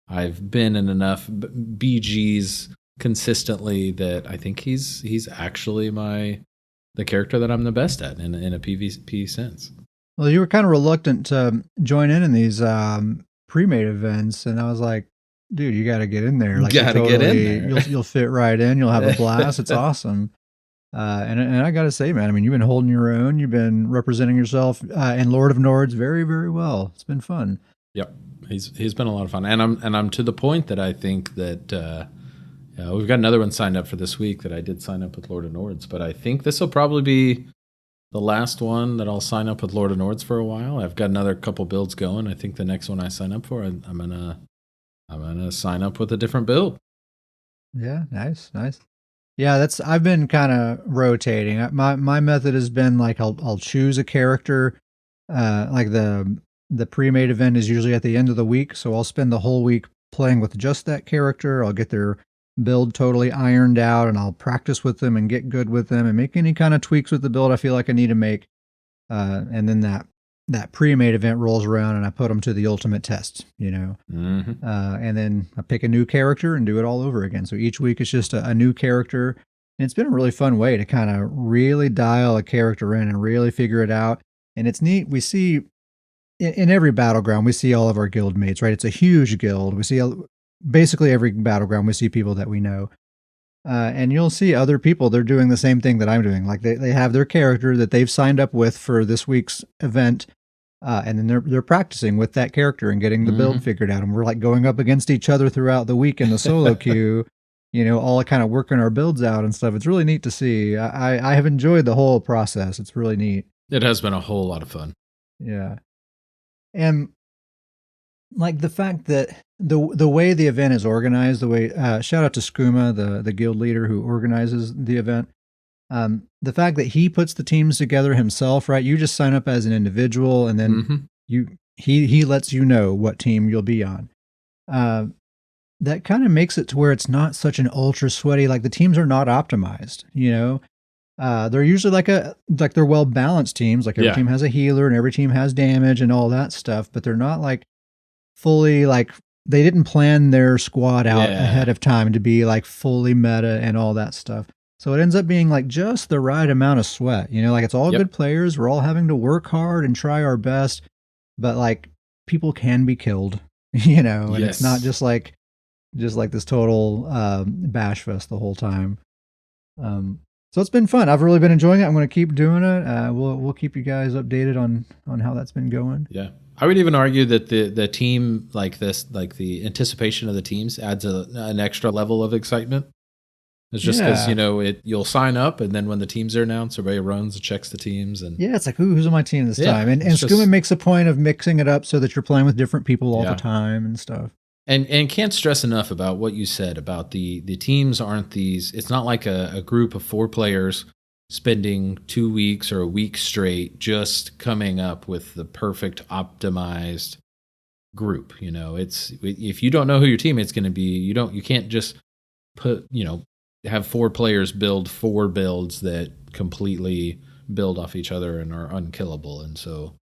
I've been in enough BGs consistently that I think he's actually the character that I'm the best at in a PvP sense. Well, you were kind of reluctant to join in these pre-made events, and I was like, dude, you got to get in there. Like, get in there. You'll fit right in. You'll have a blast. It's awesome. And I got to say, man, I mean, you've been holding your own. You've been representing yourself in Lord of Nords very, very well. It's been fun. Yep, he's been a lot of fun, and I'm to the point that I think that we've got another one signed up for this week that I did sign up with Lord of Nords, but I think this will probably be the last one that I'll sign up with Lord of Nords for a while. I've got another couple builds going. I think the next one I sign up for, I'm gonna sign up with a different build. Yeah, nice. Yeah, I've been kind of rotating. My method has been like I'll choose a character. Like the pre-made event is usually at the end of the week, so I'll spend the whole week playing with just that character. I'll get their build totally ironed out, and I'll practice with them and get good with them and make any kind of tweaks with the build I feel like I need to make. And then that pre-made event rolls around and I put them to the ultimate test, and then I pick a new character and do it all over again. So each week it's just a new character. And it's been a really fun way to kind of really dial a character in and really figure it out. And it's neat. We see in every battleground, we see all of our guild mates, right? It's a huge guild. We see basically every battleground, we see people that we know. And you'll see other people, they're doing the same thing that I'm doing. Like they have their character that they've signed up with for this week's event. And then they're practicing with that character and getting the build figured out. And we're like going up against each other throughout the week in the solo queue, all kind of working our builds out and stuff. It's really neat to see. I have enjoyed the whole process. It's really neat. It has been a whole lot of fun. Yeah. And like the fact that the way the event is organized, the way shout out to Skooma, the guild leader who organizes the event. The fact that he puts the teams together himself, right? You just sign up as an individual, and then he lets you know what team you'll be on. That kind of makes it to where it's not such an ultra sweaty. Like the teams are not optimized, They're usually like they're well balanced teams. Like every team has a healer and every team has damage and all that stuff, but they're not like fully like they didn't plan their squad out ahead of time to be like fully meta and all that stuff. So it ends up being like just the right amount of sweat, like it's all good players. We're all having to work hard and try our best, but like people can be killed, and it's not just like this total bash fest the whole time. So it's been fun. I've really been enjoying it. I'm going to keep doing it. We'll keep you guys updated on how that's been going. Yeah. I would even argue that the team like this, like the anticipation of the teams adds an extra level of excitement. It's just because, you'll sign up and then when the teams are announced, everybody runs and checks the teams. And it's like, who's on my team this time? And Skooma makes a point of mixing it up so that you're playing with different people all the time and stuff. And can't stress enough about what you said about the teams aren't these. It's not like a group of 4 players spending 2 weeks or a week straight just coming up with the perfect optimized group. It's if you don't know who your teammate's going to be, you can't just have 4 players build 4 builds that completely build off each other and are unkillable. And so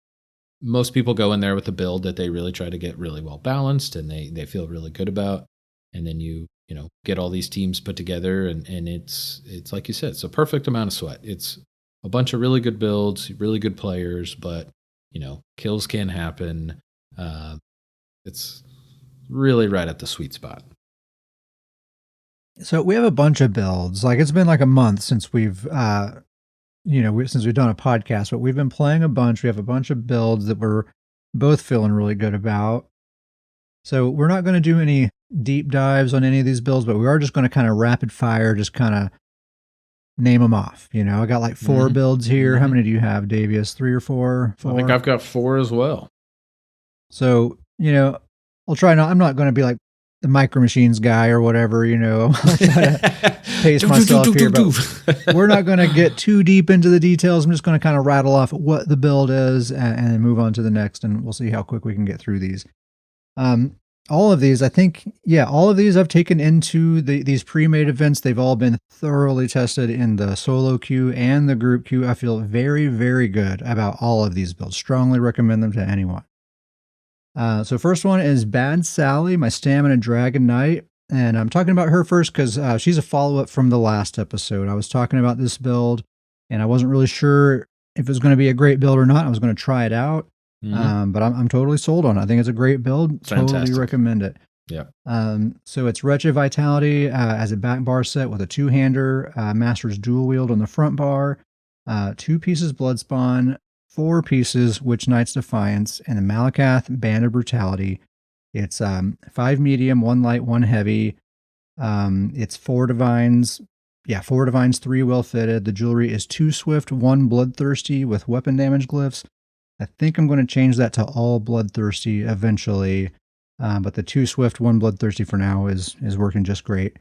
most people go in there with a build that they really try to get really well balanced and they feel really good about. And then you get all these teams put together and it's like you said, it's a perfect amount of sweat. It's a bunch of really good builds, really good players, but kills can happen. It's really right at the sweet spot. So we have a bunch of builds. Like it's been like a month since we've since we've done a podcast, but we've been playing a bunch. We have a bunch of builds that we're both feeling really good about. So we're not going to do any deep dives on any of these builds, but we are just going to kind of rapid fire, just kind of name them off. I got like 4 builds here. How many do you have, Davius? 3 or 4? 4? I think I've got 4 as well. So, I'll try not, I'm not going to be like the Micro Machines guy or whatever, I'm trying to pace myself here, but we're not going to get too deep into the details. I'm just going to kind of rattle off what the build is and then move on to the next, and we'll see how quick we can get through these. All of these, I think, all of these I've taken into these pre-made events. They've all been thoroughly tested in the solo queue and the group queue. I feel very, very good about all of these builds. Strongly recommend them to anyone. So first one is Bad Sally, my Stamina Dragon Knight. And I'm talking about her first because she's a follow-up from the last episode. I was talking about this build, and I wasn't really sure if it was going to be a great build or not. I was going to try it out. But I'm totally sold on it. I think it's a great build. Fantastic. Totally recommend it. Yeah. So it's Retro Vitality as a back bar set with a 2-hander, Master's Dual Wield on the front bar, 2 pieces Bloodspawn, 4 pieces Witch Knight's Defiance, and a Malakath Band of Brutality. It's 5 medium, 1 light, 1 heavy. It's 4 divines. 4 divines, 3 well fitted. The jewelry is 2 swift, 1 bloodthirsty with weapon damage glyphs. I think I'm going to change that to all bloodthirsty eventually, but the 2 swift, 1 bloodthirsty for now is working just great.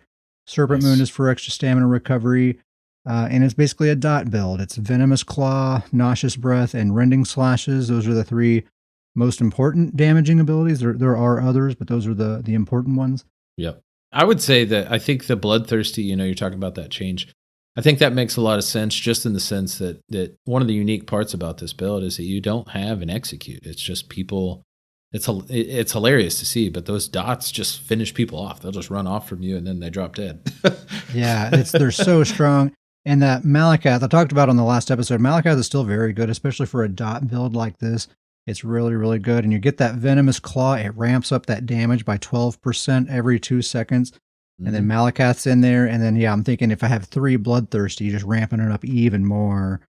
Serpent Moon is for extra stamina recovery, and it's basically a dot build. It's Venomous Claw, Nauseous Breath, and Rending Slashes. Those are the 3 most important damaging abilities. There are others, but those are the important ones. Yep. I would say that I think the bloodthirsty, you're talking about that change. I think that makes a lot of sense, just in the sense that one of the unique parts about this build is that you don't have an execute. It's just people. It's hilarious to see, but those dots just finish people off. They'll just run off from you and then they drop dead. Yeah, they're so strong. And that Malacath I talked about on the last episode, Malacath is still very good, especially for a dot build like this. It's really, really good. And you get that Venomous Claw. It ramps up that damage by 12% every 2 seconds. And then Malacath's in there. And then, I'm thinking if I have 3 Bloodthirsty, just ramping it up even more.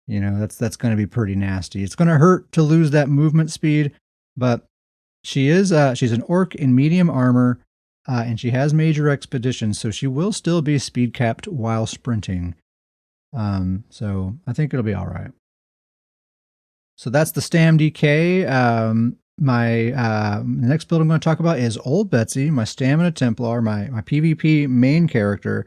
That's going to be pretty nasty. It's going to hurt to lose that movement speed, but she's an orc in medium armor, and she has major expedition, so she will still be speed capped while sprinting. So I think it'll be all right. So that's the Stam DK. My next build I'm going to talk about is Old Betsy, my Stamina Templar, my PvP main character.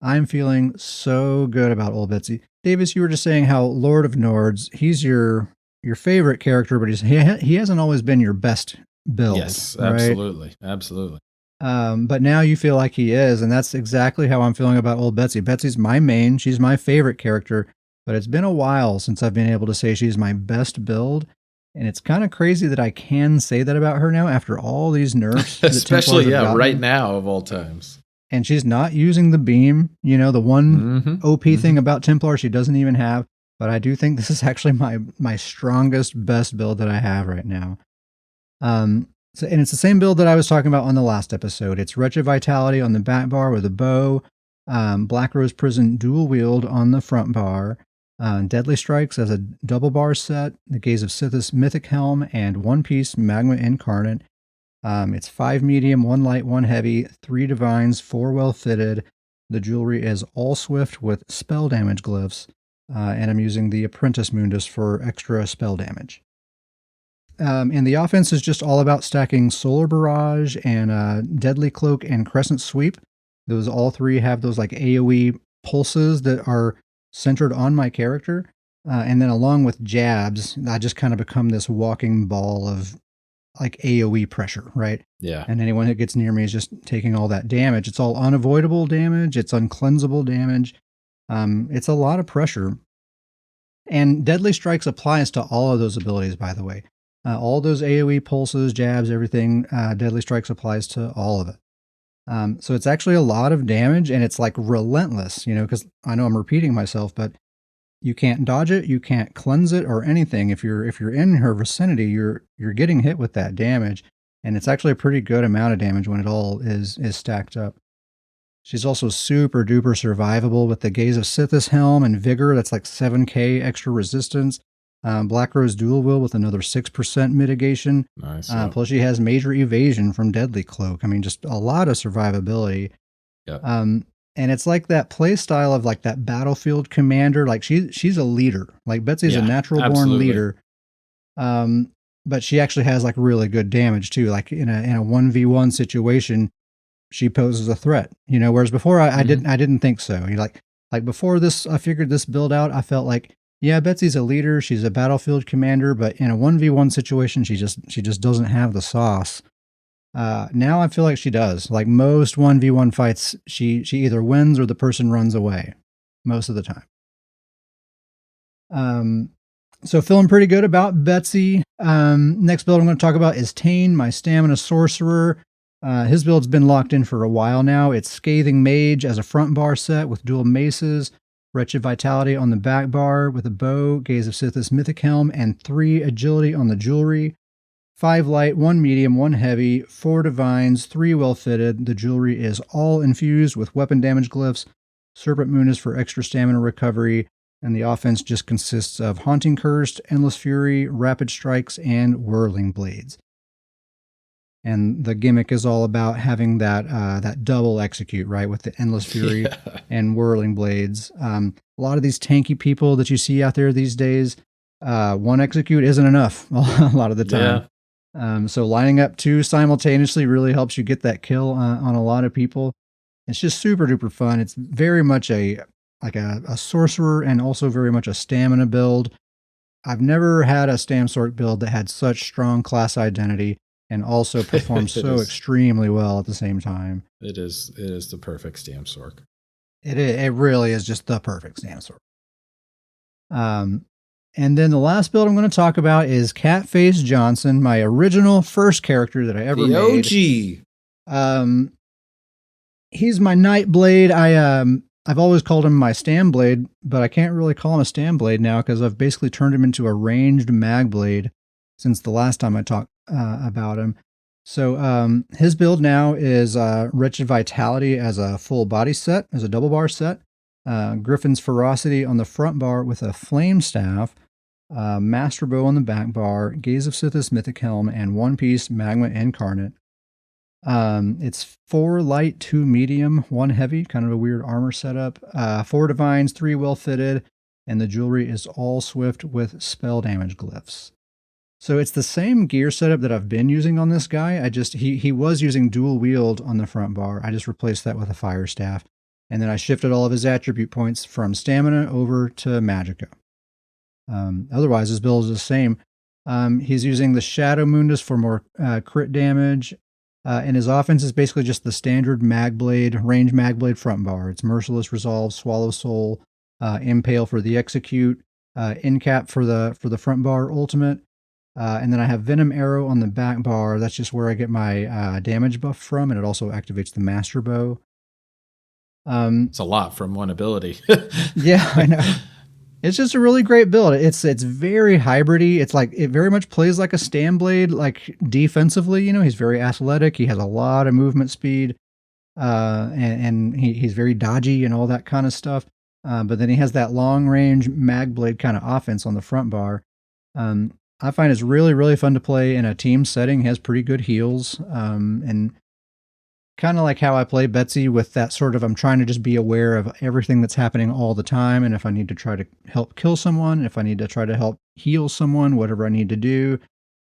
I'm feeling so good about Old Betsy. Davis, you were just saying how Lord of Nords, he's your favorite character, but he hasn't always been your best build. Yes, right? Absolutely. But now you feel like he is, and that's exactly how I'm feeling about Old Betsy. Betsy's my main. She's my favorite character, but it's been a while since I've been able to say she's my best build. And it's kind of crazy that I can say that about her now after all these nerfs. Especially, right now of all times. And she's not using the beam, the one OP thing about Templar she doesn't even have. But I do think this is actually my strongest, best build that I have right now. And it's the same build that I was talking about on the last episode. It's Wretched Vitality on the back bar with a bow, Black Rose Prison dual wield on the front bar, Deadly Strikes as a double bar set, the Gaze of Sithis Mythic Helm, and one piece Magma Incarnate. It's 5 medium, 1 light, 1 heavy, 3 divines, 4 well fitted. The jewelry is all swift with spell damage glyphs, and I'm using the Apprentice Mundus for extra spell damage. And the offense is just all about stacking Solar Barrage and Deadly Cloak and Crescent Sweep. Those all 3 have those like AoE pulses that are centered on my character. And then along with jabs, I just kind of become this walking ball of like AoE pressure, right? Yeah. And anyone that gets near me is just taking all that damage. It's all unavoidable damage. It's uncleansable damage. It's a lot of pressure. And Deadly Strikes applies to all of those abilities, by the way. All those AoE pulses, jabs, everything, Deadly Strikes applies to all of it. So it's actually a lot of damage, and it's like relentless, because I know I'm repeating myself, but you can't dodge it, you can't cleanse it or anything. If you're in her vicinity, you're getting hit with that damage, and it's actually a pretty good amount of damage when it all is stacked up. She's also super duper survivable with the Gaze of Sithis Helm and Vigor. That's like 7k extra resistance. Black Rose Dual Wield with another 6% mitigation. Nice. Plus she has major evasion from Deadly Cloak. I mean, just a lot of survivability. Yep. And it's like that play style of like that battlefield commander. Like she's a leader. Like Betsy's a natural born leader. But she actually has like really good damage too. Like in a 1v1 situation, she poses a threat. Whereas before I didn't think so. Like before this, I figured this build out. I felt like, yeah, Betsy's a leader. She's a battlefield commander, but in a 1v1 situation, she just doesn't have the sauce. Now I feel like she does. Like most 1v1 fights, she either wins or the person runs away most of the time. So feeling pretty good about Betsy. Next build I'm going to talk about is Tane, my Stamina Sorcerer. His build's been locked in for a while now. It's Scathing Mage as a front bar set with dual maces, Wretched Vitality on the back bar with a bow, Gaze of Sithis Mythic Helm, and 3 agility on the jewelry. 5 light, 1 medium, 1 heavy, 4 divines, 3 well fitted. The jewelry is all infused with weapon damage glyphs. Serpent Moon is for extra stamina recovery, and the offense just consists of Haunting Cursed, Endless Fury, Rapid Strikes, and Whirling Blades. And the gimmick is all about having that double execute, right, with the Endless Fury and Whirling Blades. A lot of these tanky people that you see out there these days, one execute isn't enough a lot of the time. Yeah. So lining up 2 simultaneously really helps you get that kill on a lot of people. It's just super duper fun. It's very much a sorcerer and also very much a stamina build. I've never had a Stam Sorc build that had such strong class identity and also performs so extremely well at the same time. It is the perfect Stam Sork. It really is just the perfect Stam Sork. And then the last build I'm going to talk about is Catface Johnson, my original first character that I ever made. The OG. He's my Nightblade. I've always called him my Stamblade, but I can't really call him a Stamblade now because I've basically turned him into a ranged Magblade since the last time I talked about him. So his build now is Wretched Vitality as a full body set, as a double bar set. Griffin's Ferocity on the front bar with a Flame Staff, Master Bow on the back bar, Gaze of Sithis Mythic Helm, and One Piece Magma Incarnate. It's 4 light, 2 medium, 1 heavy, kind of a weird armor setup. 4 divines, 3 well fitted, and the jewelry is all swift with spell damage glyphs. So it's the same gear setup that I've been using on this guy. He was using dual wield on the front bar. I just replaced that with a fire staff. And then I shifted all of his attribute points from stamina over to magicka. Otherwise, his build is the same. He's using the Shadow Mundus for more crit damage. And his offense is basically just the standard Magblade, range Magblade front bar. It's Merciless Resolve, Swallow Soul, Impale for the Execute, Incap for the front bar ultimate. And then I have Venom Arrow on the back bar. That's just where I get my damage buff from, and it also activates the Master Bow. It's a lot from one ability. Yeah, I know. It's just a really great build. It's very hybridy. It's like it very much plays like a Stamblade, like defensively. He's very athletic. He has a lot of movement speed, and he's very dodgy and all that kind of stuff. But then he has that long range Magblade kind of offense on the front bar. I find it's really, really fun to play in a team setting. He has pretty good heals, and kind of like how I play Betsy with that sort of, I'm trying to just be aware of everything that's happening all the time. And if I need to try to help kill someone, if I need to try to help heal someone, whatever I need to do,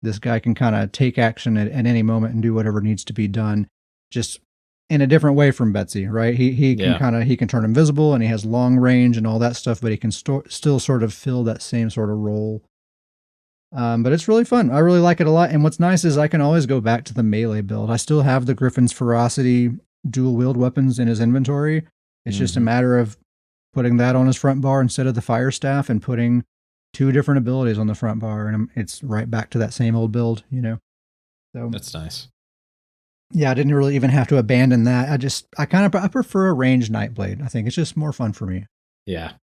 this guy can kind of take action at any moment and do whatever needs to be done, just in a different way from Betsy, right? He can he can turn invisible and he has long range and all that stuff, but he can still sort of fill that same sort of role. But it's really fun. I really like it a lot. And what's nice is I can always go back to the melee build. I still have the Griffin's Ferocity dual wield weapons in his inventory. It's just a matter of putting that on his front bar instead of the fire staff and putting 2 different abilities on the front bar. And it's right back to that same old build, So that's nice. Yeah, I didn't really even have to abandon that. I prefer a ranged Nightblade. I think it's just more fun for me. Yeah.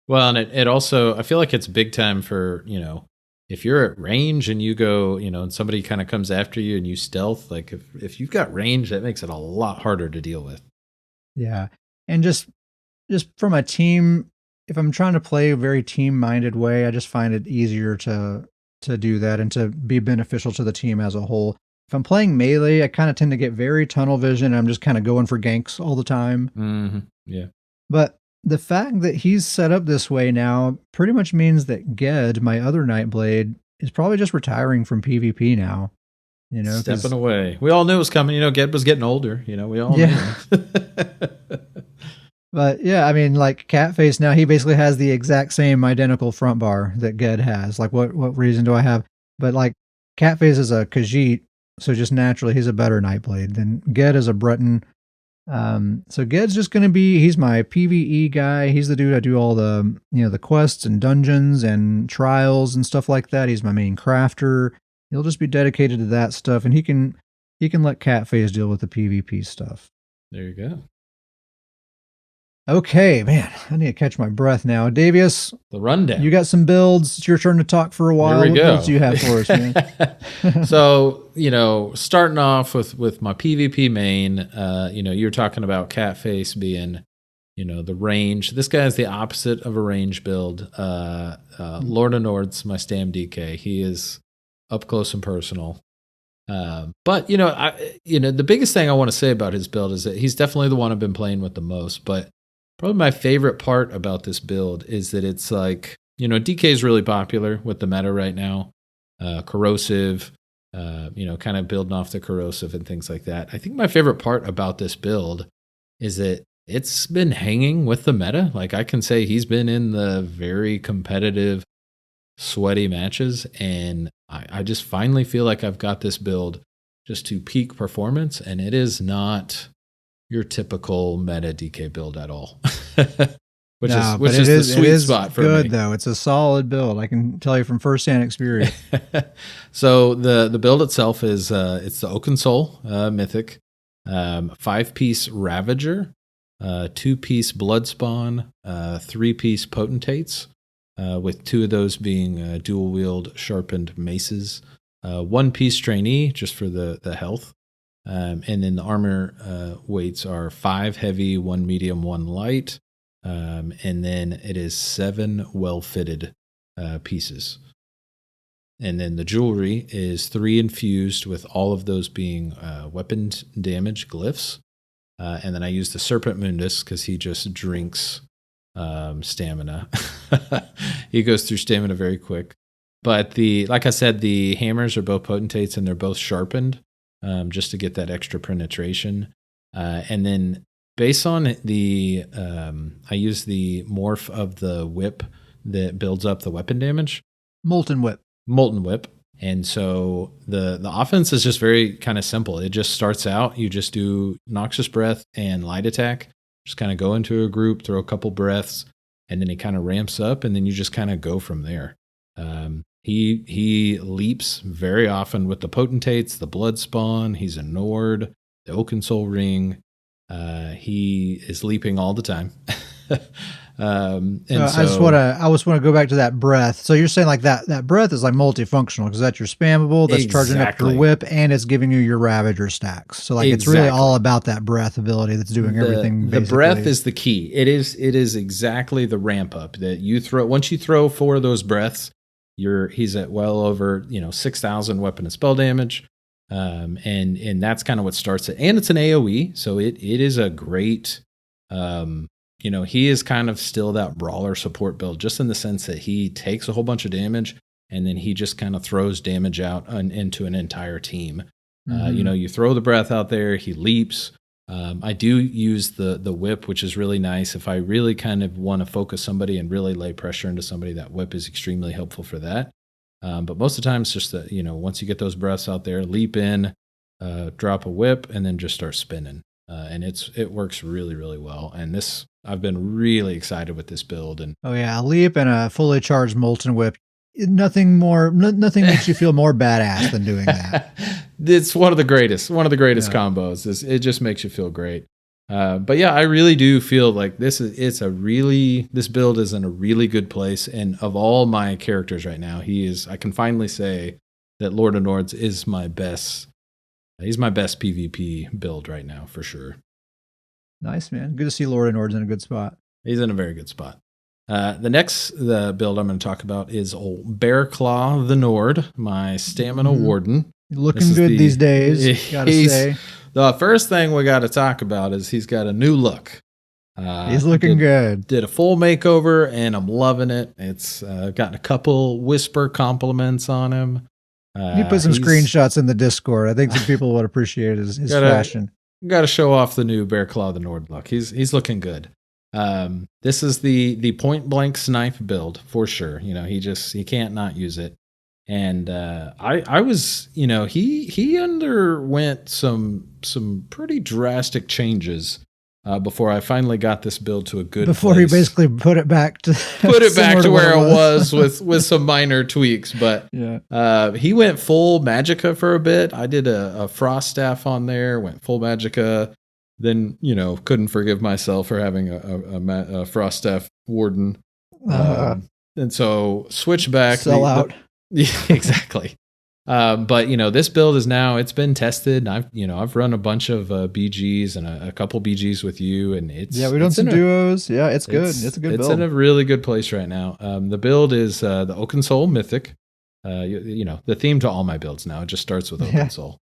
Well, and it also, I feel like it's big time for, if you're at range and you go, and somebody kind of comes after you and you stealth, like if you've got range, that makes it a lot harder to deal with. Yeah. And just from a team, if I'm trying to play a very team-minded way, I just find it easier to do that and to be beneficial to the team as a whole. If I'm playing melee, I kind of tend to get very tunnel vision. I'm just kind of going for ganks all the time. Mm-hmm. Yeah. But the fact that he's set up this way now pretty much means that Ged, my other Nightblade, is probably just retiring from PvP now. Stepping away. We all knew it was coming. Ged was getting older. We all knew. But yeah, I mean, like Catface now, he basically has the exact same identical front bar that Ged has. Like, what reason do I have? But like, Catface is a Khajiit, so just naturally he's a better Nightblade than Ged is a Breton. So Ged's just going to be, he's my PvE guy. He's the dude I do all the, the quests and dungeons and trials and stuff like that. He's my main crafter. He'll just be dedicated to that stuff, and he can let Catface deal with the PvP stuff. There you go. Okay, man, I need to catch my breath now. Davius, the rundown. You got some builds. It's your turn to talk for a while. Here we what go. builds do you have for us, man? So, starting off with my PvP main, you're talking about Catface being, the range. This guy is the opposite of a range build. Lord of Nord's my Stam DK. He is up close and personal. But the biggest thing I want to say about his build is that he's definitely the one I've been playing with the most. But probably my favorite part about this build is that it's like, DK is really popular with the meta right now. Corrosive, kind of building off the corrosive and things like that. I think my favorite part about this build is that it's been hanging with the meta. Like I can say he's been in the very competitive sweaty matches, and I just finally feel like I've got this build just to peak performance, and it is not your typical meta DK build at all. which No, but is the sweet spot for good me. though. It's a solid build. I can tell you from firsthand experience. So the build itself is it's the Oaken Soul mythic, 5-piece Ravager, 2-piece Bloodspawn, 3-piece Potentates, with 2 of those being dual wield sharpened maces, 1-piece Trainee just for the health, and then the armor weights are 5 heavy, 1 medium, 1 light, and then it is 7 well-fitted pieces. And then the jewelry is 3 infused, with all of those being weapon damage glyphs. And then I use the Serpent Mundus because he just drinks stamina. He goes through stamina very quick. But like I said, the hammers are both potentates and they're both sharpened, just to get that extra penetration. And then based on I use the morph of the whip that builds up the weapon damage. Molten Whip. And so the offense is just very kind of simple. It just starts out, you just do Noxious Breath and Light Attack. Just kind of go into a group, throw a couple breaths, and then he kind of ramps up, and then you just kind of go from there. He leaps very often with the Potentates, the Bloodspawn. He's a Nord, the Oaken Soul Ring. He is leaping all the time. I just want to go back to that breath. So you're saying like that breath is like multifunctional because that's your spammable, that's charging up your whip, and it's giving you your Ravager stacks. So like it's really all about that breath ability that's doing everything. The breath is the key. It is exactly the ramp up that you throw. Once you throw 4 of those breaths, he's at well over 6,000 weapon and spell damage. And that's kind of what starts it. And it's an AoE, so it is a great he is kind of still that brawler support build, just in the sense that he takes a whole bunch of damage and then he just kind of throws damage out into an entire team. Mm-hmm. You throw the breath out there, he leaps. I do use the whip, which is really nice. If I really kind of want to focus somebody and really lay pressure into somebody, that whip is extremely helpful for that. But most of the time it's just that, once you get those breaths out there, leap in, drop a whip, and then just start spinning. And it works really, really well. And I've been really excited with this build. And oh yeah, a leap and a fully charged Molten Whip. Nothing makes you feel more badass than doing that. It's one of the greatest combos. It just makes you feel great. But yeah, I really do feel like this build is in a really good place. And of all my characters right now, I can finally say that Lord of Nords is my best. He's my best PvP build right now, for sure. Nice, man. Good to see Lord of Nords in a good spot. He's in a very good spot. The next build I'm going to talk about is old Bearclaw the Nord, my stamina warden. Looking good these days, gotta say. The first thing we got to talk about is he's got a new look. He's looking good. Did a full makeover, and I'm loving it. It's gotten a couple whisper compliments on him. You put some screenshots in the Discord. I think some people would appreciate his fashion. Got to show off the new Bearclaw the Nord look. He's looking good. This is the point blank snipe build for sure. He can't not use it. And I was, he underwent some pretty drastic changes before I finally got this build to a good before place. He basically put it back to where it was with some minor tweaks. But yeah, he went full Magicka for a bit. I did a Frost Staff on there, went full Magicka. Then, couldn't forgive myself for having a Frost Staff Warden. And so switch back. Sell out. Yeah, exactly. But this build is now, it's been tested. I've run a bunch of BGs and a couple BGs with you, and we've done some duos. Yeah, it's good. It's a good build. It's in a really good place right now. The build is the Oaken Soul Mythic. The theme to all my builds now, it just starts with Oaken Soul.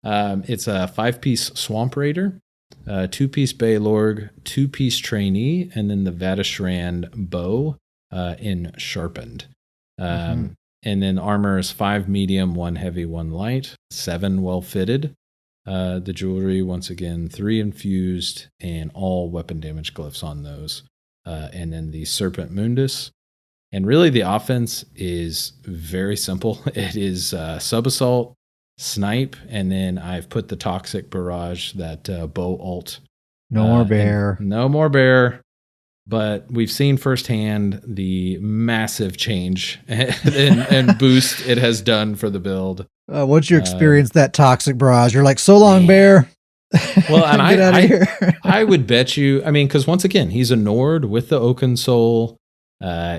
It's a 5-piece Swamp Raider, 2-piece Baylorg, 2-piece Trainee, and then the Vadishrand Bow in Sharpened. And then armor is 5 medium, 1 heavy, 1 light, 7 well fitted. The jewelry, once again, 3 infused, and all weapon damage glyphs on those. And then the Serpent Mundus. And really, the offense is very simple. It is sub assault, snipe, and then I've put the toxic barrage, that bow ult. No more bear. No more bear. But we've seen firsthand the massive change and boost it has done for the build. Once you experience that toxic barrage, you're like, so long, bear. Well, and Get out of here. I would bet you, I mean, because once again, he's a Nord with the Oaken Soul.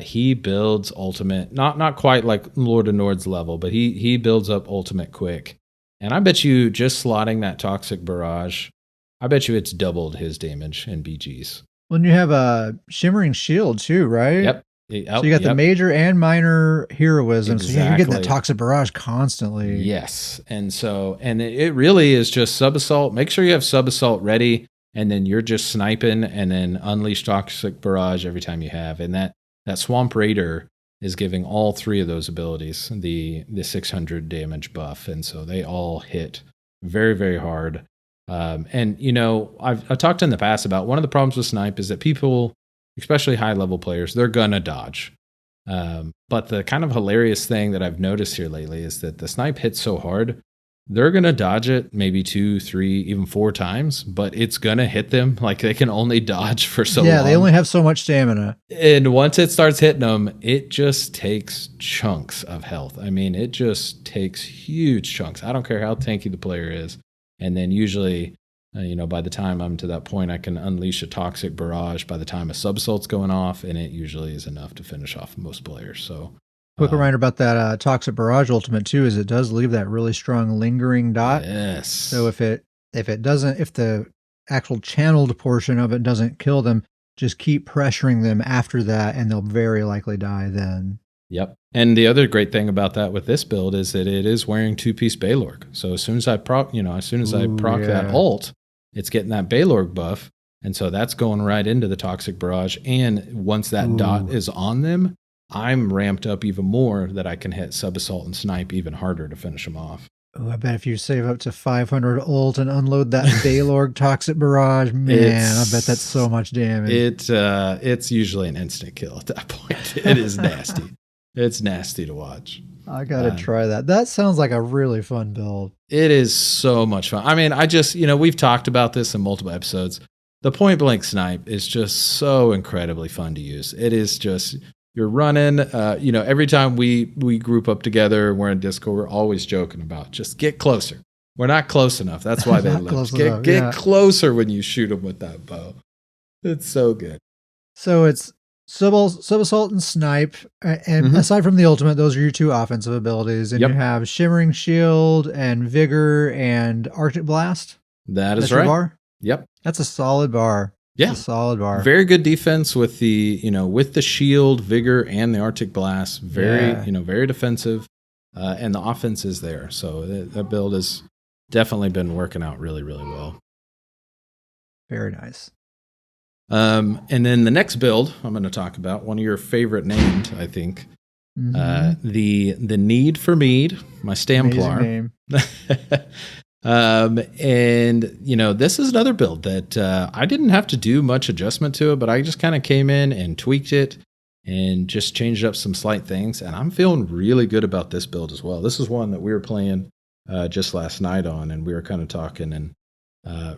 He builds ultimate, not quite like Lord of Nord's level, but he builds up ultimate quick. And I bet you just slotting that toxic barrage, I bet you it's doubled his damage in BGs. When you have a shimmering shield too, right? Yep. So you got the major and minor heroism. Exactly. So yeah, you're getting that toxic barrage constantly. Yes. And so, and it really is just sub assault. Make sure you have sub assault ready, and then you're just sniping and then unleash toxic barrage every time you have. And that Swamp Raider is giving all three of those abilities the 600 damage buff. And so they all hit very, very hard. And, you know, I've talked in the past about one of the problems with snipe is that people, especially high level players, they're going to dodge. But the kind of hilarious thing that I've noticed here lately is that the snipe hits so hard, they're going to dodge it maybe 2, 3, even 4 times, but it's going to hit them. Like they can only dodge for so long. Yeah, they only have so much stamina. And once it starts hitting them, it just takes chunks of health. I mean, it just takes huge chunks. I don't care how tanky the player is. And then usually, you know, by the time I'm to that point, I can unleash a toxic barrage by the time a sub-assault's going off, and it usually is enough to finish off most players. So, quick reminder about that toxic barrage ultimate too is it does leave that really strong lingering dot. Yes. So if the actual channeled portion of it doesn't kill them, just keep pressuring them after that, and they'll very likely die then. Yep. And the other great thing about that with this build is that it is wearing 2-piece Baylorg. So as soon as I proc that ult, it's getting that Baylorg buff. And so that's going right into the toxic barrage. And once that dot is on them, I'm ramped up even more that I can hit sub assault and snipe even harder to finish them off. Oh, I bet if you save up to 500 ult and unload that Baylorg toxic barrage, man, I bet that's so much damage. It's usually an instant kill at that point. It is nasty. It's nasty to watch. I got to try that. That sounds like a really fun build. It is so much fun. I mean, we've talked about this in multiple episodes. The point blank snipe is just so incredibly fun to use. It is just, you're running, every time we group up together, we're in Discord, we're always joking about just get closer. We're not close enough. That's why they live. Get closer when you shoot them with that bow. It's so good. So it's sub-assault and snipe, and aside from the ultimate, those are your 2 offensive abilities, and you have shimmering shield and vigor and Arctic Blast. That's right. Your bar? Yep. That's a solid bar. Yeah. That's a solid bar. Very good defense with the shield, vigor, and the Arctic Blast. Very defensive, and the offense is there. So that build has definitely been working out really, really well. Very nice. And then the next build I'm going to talk about, one of your favorite named, I think, the Need for Mead, my Stamplar. And this is another build that I didn't have to do much adjustment to it, but I just kind of came in and tweaked it and just changed up some slight things. And I'm feeling really good about this build as well. This is one that we were playing just last night on, and we were kind of talking, and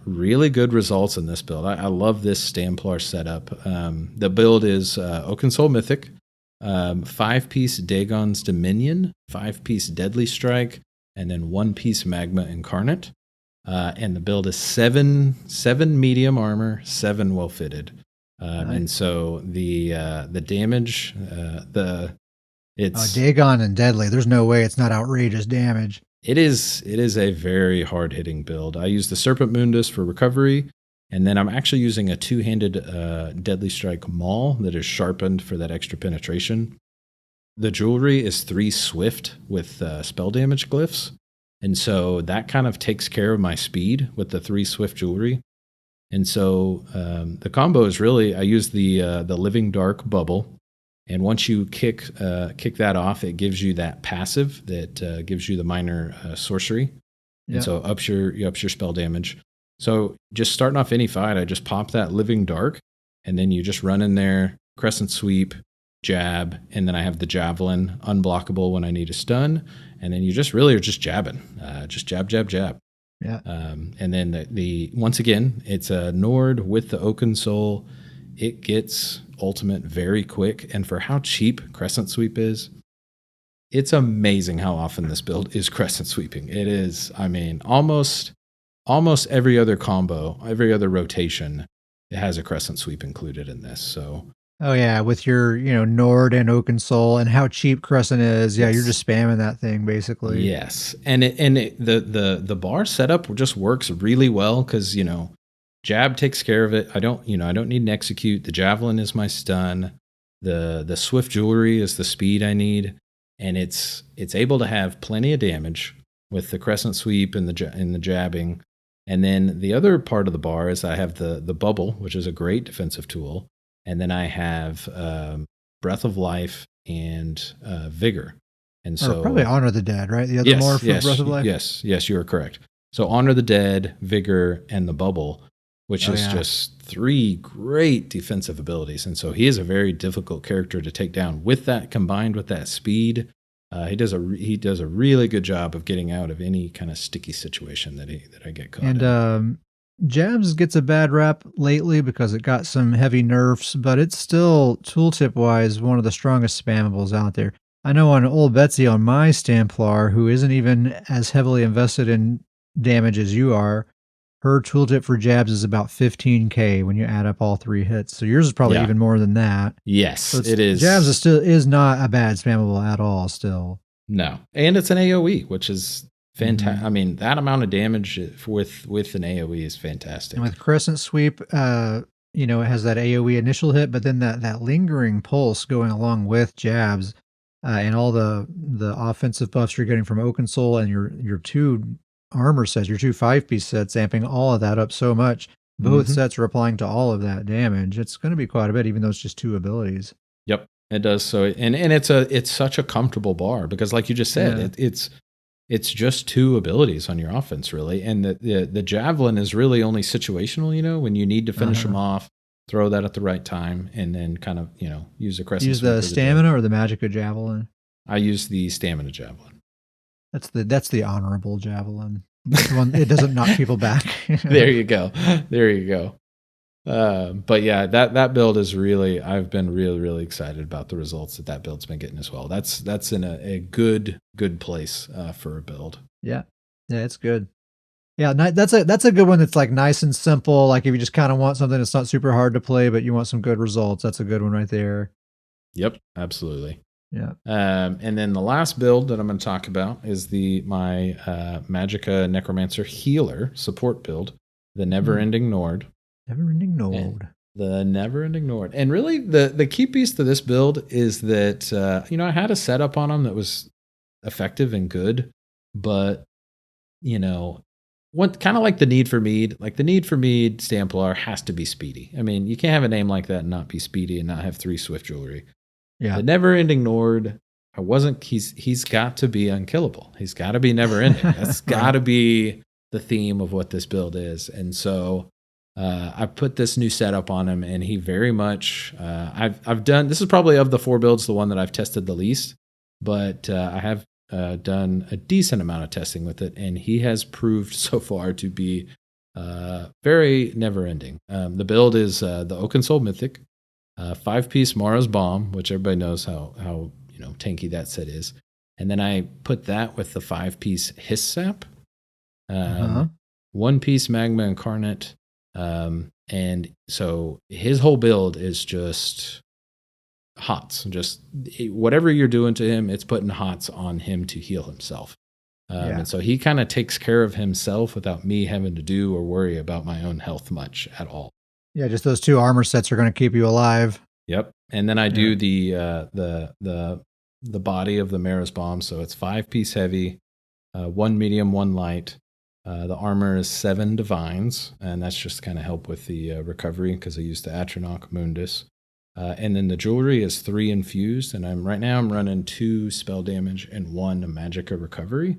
really good results in this build. I love this Stamplar setup. The build is Oaken Soul Mythic, 5-piece Dagon's Dominion, 5-piece Deadly Strike, and then 1-piece Magma Incarnate. And the build is 7 medium armor, 7 well fitted. Nice. And so the damage, it's Dagon and Deadly. There's no way it's not outrageous damage. It is a very hard-hitting build. I use the Serpent Mundus for recovery, and then I'm actually using a 2-handed Deadly Strike Maul that is sharpened for that extra penetration. The jewelry is 3 swift with spell damage glyphs, and so that kind of takes care of my speed with the 3 swift jewelry. And so the combo is really, I use the Living Dark Bubble. And once you kick that off, it gives you that passive that gives you the minor sorcery, and so ups your spell damage. So just starting off any fight, I just pop that Living Dark, and then you just run in there, crescent sweep, jab, and then I have the javelin, unblockable when I need a stun, and then you just really are just jabbing, just jab, jab, jab. Yeah. And then the once again, it's a Nord with the Oaken Soul. It gets ultimate very quick, and for how cheap Crescent Sweep is, it's amazing how often this build is Crescent Sweeping. It is, I mean, almost every other combo, every other rotation, it has a Crescent Sweep included in this. So Oh yeah, with your, Nord and Oaken Soul and how cheap Crescent is. Yeah, you're yes. just spamming that thing basically. Yes, and the bar setup just works really well because jab takes care of it. I don't need an execute. The javelin is my stun. The swift jewelry is the speed I need, and it's able to have plenty of damage with the crescent sweep and the jabbing. And then the other part of the bar is I have the bubble, which is a great defensive tool, and then I have breath of life and vigor. And Or so probably Honor the Dead, right? The other more for Breath of Life. yes, you are correct. So Honor the Dead, Vigor, and the Bubble, which Oh is yeah. just 3 great defensive abilities. And so he is a very difficult character to take down. With that, combined with that speed, he does a really good job of getting out of any kind of sticky situation that I get caught And in. Jabs gets a bad rap lately because it got some heavy nerfs, but it's still tooltip wise one of the strongest spammables out there. I know on old Betsy on my Stamplar, who isn't even as heavily invested in damage as you are, her tooltip for jabs is about 15k when you add up all 3 hits. So yours is probably Yeah. even more than that. Yes, So it is. jabs is not a bad spammable at all still. No, and it's an AOE, which is fantastic. Mhm. I mean, that amount of damage with an AOE is fantastic. And with Crescent Sweep, it has that AoE initial hit, but then that lingering pulse going along with jabs, and all the offensive buffs you're getting from Oaken Soul and your 2 armor sets, your 2 5-piece sets, amping all of that up so much. Both Mm-hmm. sets are applying to all of that damage. It's going to be quite a bit, even though it's just 2 abilities. Yep, it does. So, and it's such a comfortable bar because, like you just said, Yeah. it's just 2 abilities on your offense, really, and the javelin is really only situational. When you need to finish them Uh-huh. off, throw that at the right time, and then kind of use the crescent Use sweep the or the jab. stamina or the Magica Javelin. I use the stamina javelin. That's the honorable javelin. The one it doesn't knock people back. There you go. There you go. But yeah, that build is really, I've been really, really excited about the results that build's been getting as well. That's in a good place for a build. Yeah. Yeah, it's good. Yeah, that's a good one that's like nice and simple. Like if you just kind of want something that's not super hard to play, but you want some good results, that's a good one right there. Yep, absolutely. Yeah. And then the last build that I'm going to talk about is my Magicka Necromancer Healer support build, the Never Ending Nord. Never Ending Nord. The Never Ending Nord. And really, the key piece to this build is that, I had a setup on them that was effective and good, but, what kind of like the Need for Mead, Stamplar has to be speedy. I mean, you can't have a name like that and not be speedy and not have 3 Swift Jewelry. Yeah. The Never Ending Nord, he's got to be unkillable. He's got to be never ending. That's got to be the theme of what this build is. And so I put this new setup on him, and he very much, I've done, this is probably of the 4 builds, the one that I've tested the least, but I have done a decent amount of testing with it, and he has proved so far to be very never ending. The build is the Oaken Soul Mythic, 5-piece Mara's Bomb, which everybody knows how tanky that set is, and then I put that with the 5-piece Hiss Sap, 1-piece Magma Incarnate, and so his whole build is just hots. Just whatever you're doing to him, it's putting hots on him to heal himself. And so he kind of takes care of himself without me having to do or worry about my own health much at all. Yeah, just those 2 armor sets are going to keep you alive. Yep. And then I do the body of the Mara's Bomb. So it's 5-piece heavy, 1 medium, 1 light. The armor is 7 divines, and that's just kind of help with the recovery because I used the Atronach Mundus. And then the jewelry is 3 infused, and right now I'm running 2 spell damage and 1 Magicka recovery.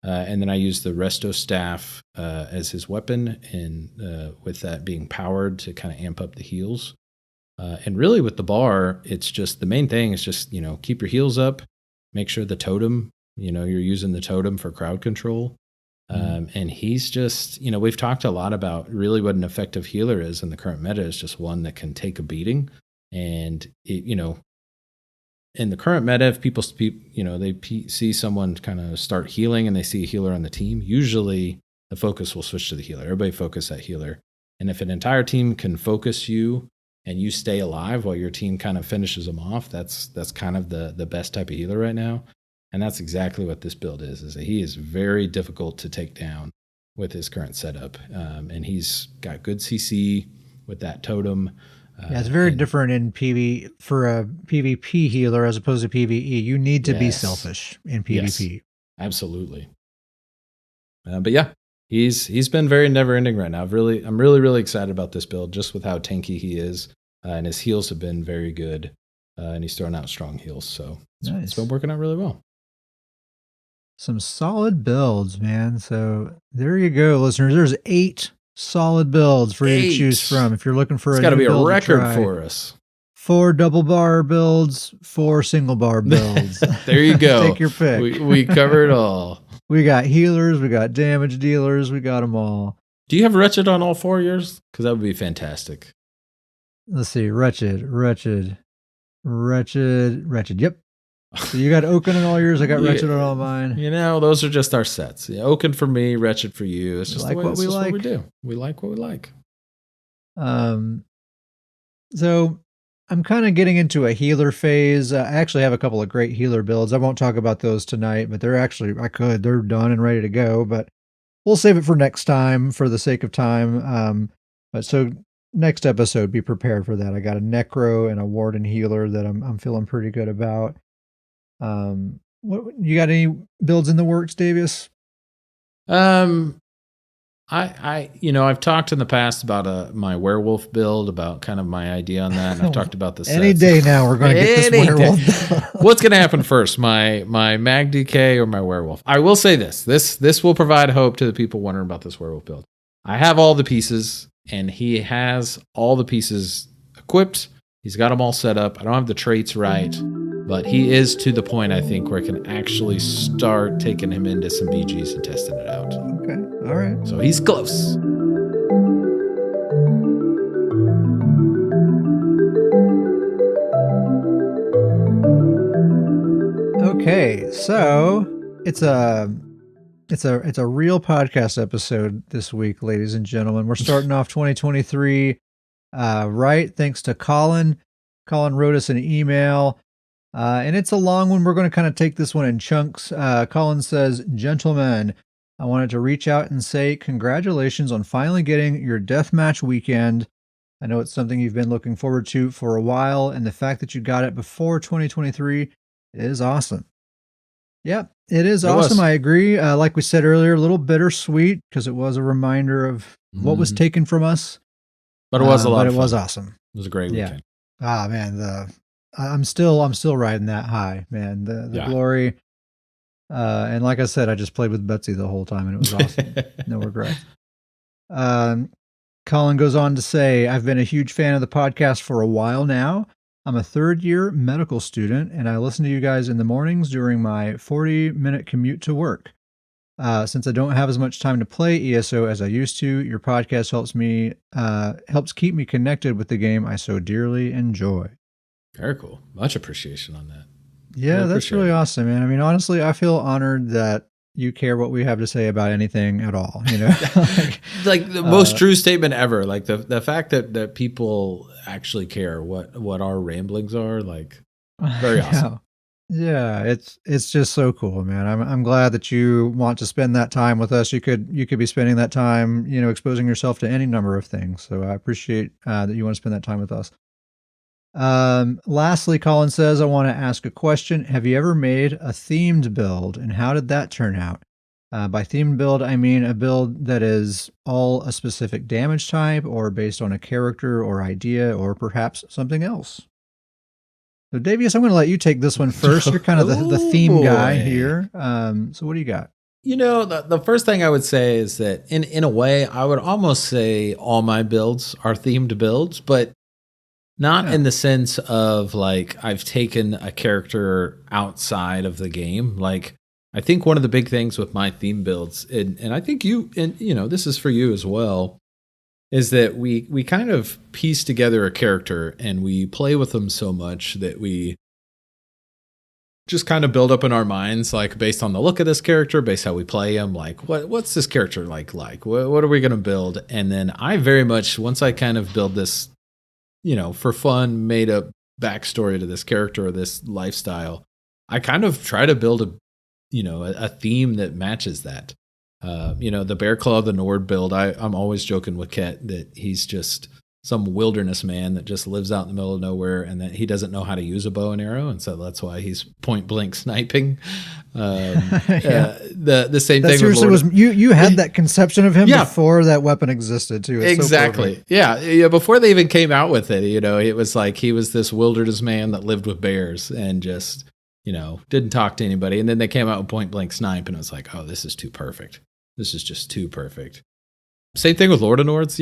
And then I use the Resto Staff as his weapon, and with that being powered to kind of amp up the heals. And really with the bar, it's just the main thing is just, keep your heels up, make sure the totem, you're using the totem for crowd control. And he's just, we've talked a lot about really what an effective healer is in the current meta is just one that can take a beating. And, in the current meta, if people speak, see someone kind of start healing and they see a healer on the team, usually the focus will switch to the healer. Everybody focus that healer. And if an entire team can focus you and you stay alive while your team kind of finishes them off, that's kind of the best type of healer right now. And that's exactly what this build is that he is very difficult to take down with his current setup. And he's got good CC with that totem. Yeah, it's very different in PV for a PvP healer as opposed to PvE. You need to be selfish in PvP. Yes, absolutely. But yeah, he's been very never ending right now. I'm really excited about this build just with how tanky he is. And his heals have been very good. And he's throwing out strong heals. So it's been working out really well. Some solid builds, man. So there you go, listeners. There's 8 solid builds for you to choose from. If you're looking for it's got to be a record for us. 4 double bar builds, 4 single bar builds. There you go. Take your pick. We cover it all. We got healers, we got damage dealers, we got them all. Do you have Wretched on all 4 of yours? Because that would be fantastic. Let's see. Wretched. Yep. So you got Oaken on all yours. I got Wretched on all mine. Those are just our sets. Yeah, Oaken for me, Wretched for you. It's just what we do. We like what we like. So I'm kind of getting into a healer phase. I actually have a couple of great healer builds. I won't talk about those tonight, but they're done and ready to go, but we'll save it for next time for the sake of time. But so next episode, be prepared for that. I got a Necro and a Warden healer that I'm feeling pretty good about. What you got any builds in the works, Davius? I've talked in the past about my werewolf build, about kind of my idea on that. And I've talked about this any day now. We're going to get this werewolf. What's going to happen first, my mag DK or my werewolf? I will say this will provide hope to the people wondering about this werewolf build. I have all the pieces, and he has all the pieces equipped. He's got them all set up. I don't have the traits right, but he is to the point, I think, where I can actually start taking him into some BGs and testing it out. Okay. All right. So he's close. Okay. So it's a real podcast episode this week, ladies and gentlemen. We're starting off 2023 right, thanks to Colin. Colin wrote us an email, and it's a long one. We're going to kind of take this one in chunks. Colin says, "Gentlemen, I wanted to reach out and say congratulations on finally getting your deathmatch weekend. I know it's something you've been looking forward to for a while, and the fact that you got it before 2023 is awesome." Yep, it is awesome. I agree. Like we said earlier, a little bittersweet because it was a reminder of what was taken from us. But it was a lot of fun. It was awesome. It was a great weekend. Ah, man, I'm still riding that high, man. The glory. And like I said, I just played with Betsy the whole time, and it was awesome. No regrets. Colin goes on to say, "I've been a huge fan of the podcast for a while now. I'm a third-year medical student, and I listen to you guys in the mornings during my 40-minute commute to work. Since I don't have as much time to play ESO as I used to, your podcast helps keep me connected with the game I so dearly enjoy." Very cool. Much appreciation on that. Yeah, that's really awesome, man. I mean, honestly, I feel honored that you care what we have to say about anything at all. Like the most true statement ever. Like the fact that people actually care what our ramblings are. Like very awesome. Yeah, it's just so cool, man. I'm glad that you want to spend that time with us. You could be spending that time, exposing yourself to any number of things. So I appreciate that you want to spend that time with us. Lastly, Colin says, "I want to ask a question. Have you ever made a themed build, and how did that turn out? By themed build, I mean a build that is all a specific damage type, or based on a character or idea, or perhaps something else." So, Davius, I'm going to let you take this one first. You're kind of the theme guy here. So what do you got? The first thing I would say is that in a way, I would almost say all my builds are themed builds, but Not Yeah. in the sense of like I've taken a character outside of the game. Like I think one of the big things with my theme builds, and I think you, and this is for you as well, is that we kind of piece together a character and we play with them so much that we just kind of build up in our minds, like based on the look of this character, based how we play him, like what's this character like what are we going to build? And then I very much, once I kind of build this, for fun, made up backstory to this character or this lifestyle, I kind of try to build a theme that matches that. The Bear Claw of the Nord build, I'm always joking with Ket that he's just some wilderness man that just lives out in the middle of nowhere and that he doesn't know how to use a bow and arrow. And so that's why he's point blank sniping. Yeah. The same That thing seriously with was you had that conception of him Yeah. before that weapon existed too. It's so Exactly. perfect. Yeah. Before they even came out with it, it was like he was this wilderness man that lived with bears and just, didn't talk to anybody. And then they came out with point blank snipe and it was like, oh, this is too perfect. This is just too perfect. Same thing with Lord of Nords.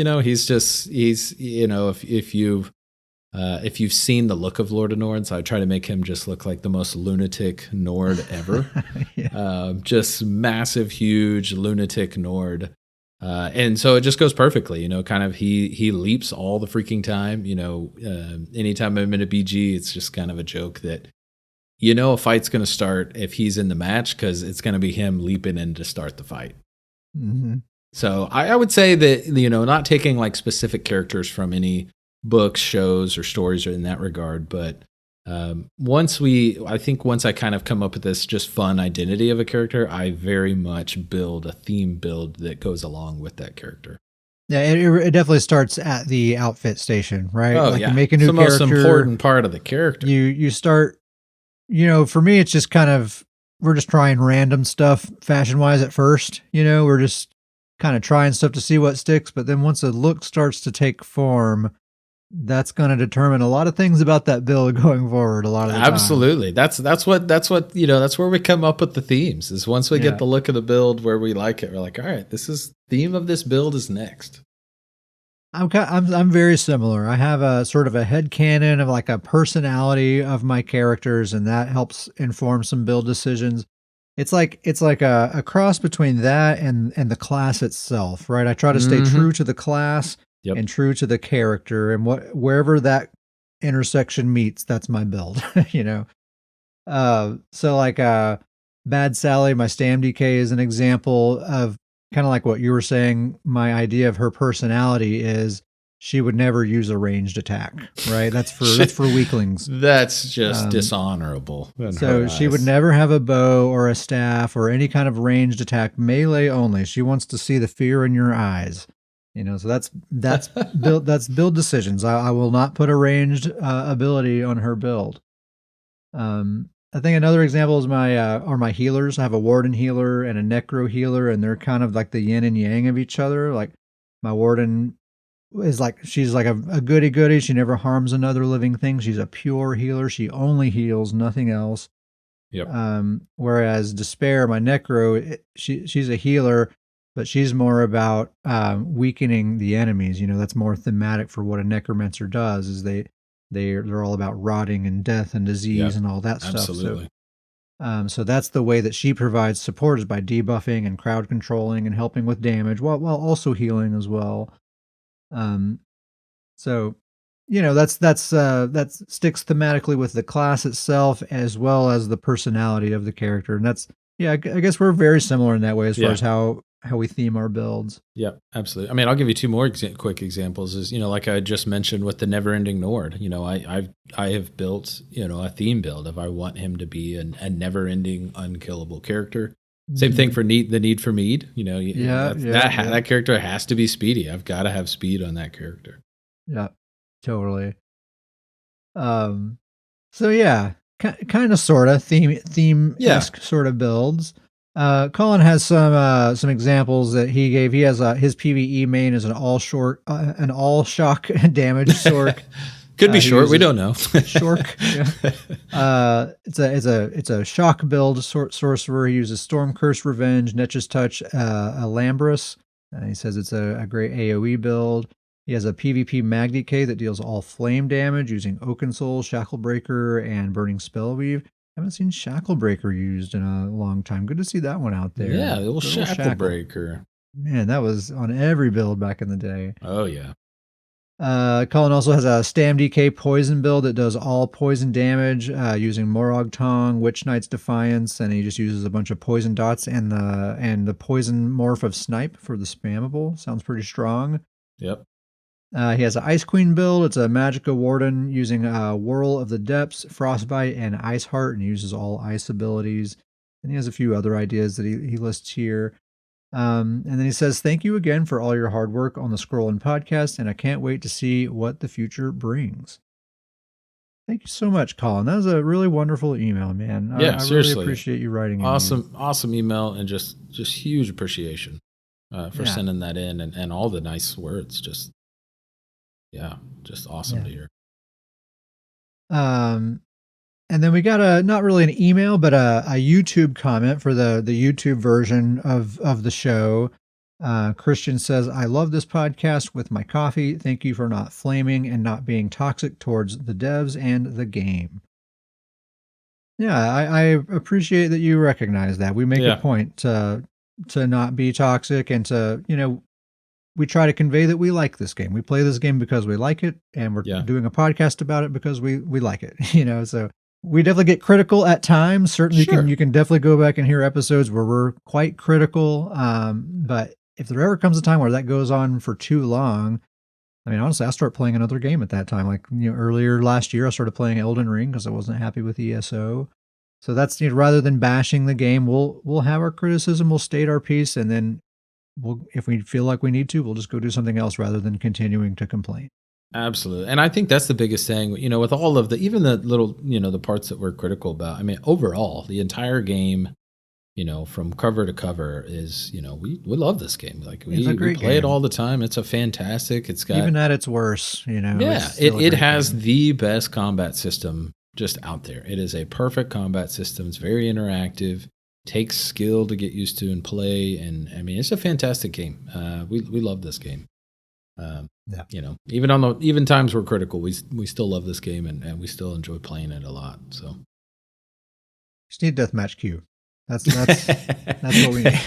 If you've seen the look of Lord of Nords, I try to make him just look like the most lunatic Nord ever. Yeah. Just massive, huge lunatic Nord. And so it just goes perfectly, kind of he leaps all the freaking time. Anytime I'm in a BG, it's just kind of a joke that, a fight's going to start if he's in the match because it's going to be him leaping in to start the fight. Mm-hmm. So I would say that, not taking like specific characters from any books, shows, or stories in that regard, but once I kind of come up with this just fun identity of a character, I very much build a theme build that goes along with that character. Yeah, it definitely starts at the outfit station, right? Oh, like yeah. you make a new It's the character. most important part of the character. You start, for me, it's just kind of, we're just trying random stuff fashion wise at first. We're just kind of trying stuff to see what sticks. But then once a look starts to take form, that's going to determine a lot of things about that build going forward. A lot of the Absolutely. That's what that's where we come up with the themes. Is once we get the look of the build where we like it, we're like, all right, this is theme of this build is next. I'm very similar. I have a sort of a headcanon of like a personality of my characters, and that helps inform some build decisions. It's like a cross between that and the class itself, right? I try to stay true to the class and true to the character, and wherever that intersection meets, that's my build. So like Bad Sally, my Stam DK is an example of kind of like what you were saying. My idea of her personality is she would never use a ranged attack, right? That's for weaklings. That's just dishonorable. So she would never have a bow or a staff or any kind of ranged attack, melee only. She wants to see the fear in your eyes. So that's build decisions. I will not put a ranged ability on her build. I think another example is my healers. I have a Warden healer and a Necro healer, and they're kind of like the yin and yang of each other. Like my Warden she's like a goody goody. She never harms another living thing. She's a pure healer. She only heals, nothing else. Yep. Whereas Despair, my Necro, she's a healer, but she's more about weakening the enemies. That's more thematic for what a Necromancer does. Is they're all about rotting and death and disease and all that stuff. Absolutely. So that's the way that she provides support, is by debuffing and crowd controlling and helping with damage while also healing as well. So that sticks thematically with the class itself as well as the personality of the character, and I guess we're very similar in that way as far as how we theme our builds. Yeah, absolutely. I mean, I'll give you two more quick examples. Is like I just mentioned with the Never-Ending Nord. I have built a theme build if I want him to be a never-ending, unkillable character. Same thing for the Need for Mead. That character has to be speedy. I've got to have speed on that character. Yeah, totally. So yeah, kind of sort of theme-esque sort of builds. Colin has some examples that he gave. He has his PvE main is an all shock damage Sork. Could be short. We don't know. Shork. Yeah. It's a shock build sorcerer. He uses Storm Curse, Revenge, Netch's Touch, Alambris. He says it's a great AOE build. He has a PvP Mag Decay that deals all flame damage using Oaken Soul, Shacklebreaker, and Burning Spellweave. Haven't seen Shacklebreaker used in a long time. Good to see that one out there. Yeah, the little Shacklebreaker. Man, that was on every build back in the day. Oh, yeah. Colin also has a Stam DK poison build that does all poison damage using Morog Tong, Witch Knight's Defiance, and he just uses a bunch of poison dots and the poison morph of Snipe for the spammable. Sounds pretty strong. Yep. He has an Ice Queen build. It's a Magicka Warden using Whirl of the Depths, Frostbite, and Ice Heart, and he uses all ice abilities. And he has a few other ideas that he lists here. And then he says, thank you again for all your hard work on the Scrollin podcast, and I can't wait to see what the future brings. Thank you so much, Colin. That was a really wonderful email, man. Yeah, I seriously. really appreciate you writing. Awesome email, and just huge appreciation for sending that in, and all the nice words. Just awesome to hear. And then we got not really an email, but a YouTube comment for the YouTube version of the show. Christian says, I love this podcast with my coffee. Thank you for not flaming and not being toxic towards the devs and the game. Yeah, I appreciate that you recognize that. We make a point to not be toxic and to, we try to convey that we like this game. We play this game because we like it, and we're doing a podcast about it because we like it, so we definitely get critical at times. Certainly you can definitely go back and hear episodes where we're quite critical. But if there ever comes a time where that goes on for too long, I mean, honestly, I'll start playing another game at that time. Like, earlier last year, I started playing Elden Ring because I wasn't happy with ESO. So that's, rather than bashing the game, we'll have our criticism, we'll state our piece, and then if we feel like we need to, we'll just go do something else rather than continuing to complain. Absolutely. And I think that's the biggest thing, with all of even the little, the parts that we're critical about. I mean, overall, the entire game, from cover to cover is, we love this game. Like we play it all the time. It's a fantastic, it's got, even at its worst, it has the best combat system just out there. It is a perfect combat system. It's very interactive, takes skill to get used to and play. And I mean, it's a fantastic game. We love this game. Even times we're critical, we still love this game and we still enjoy playing it a lot. So just need deathmatch queue. That's what we need.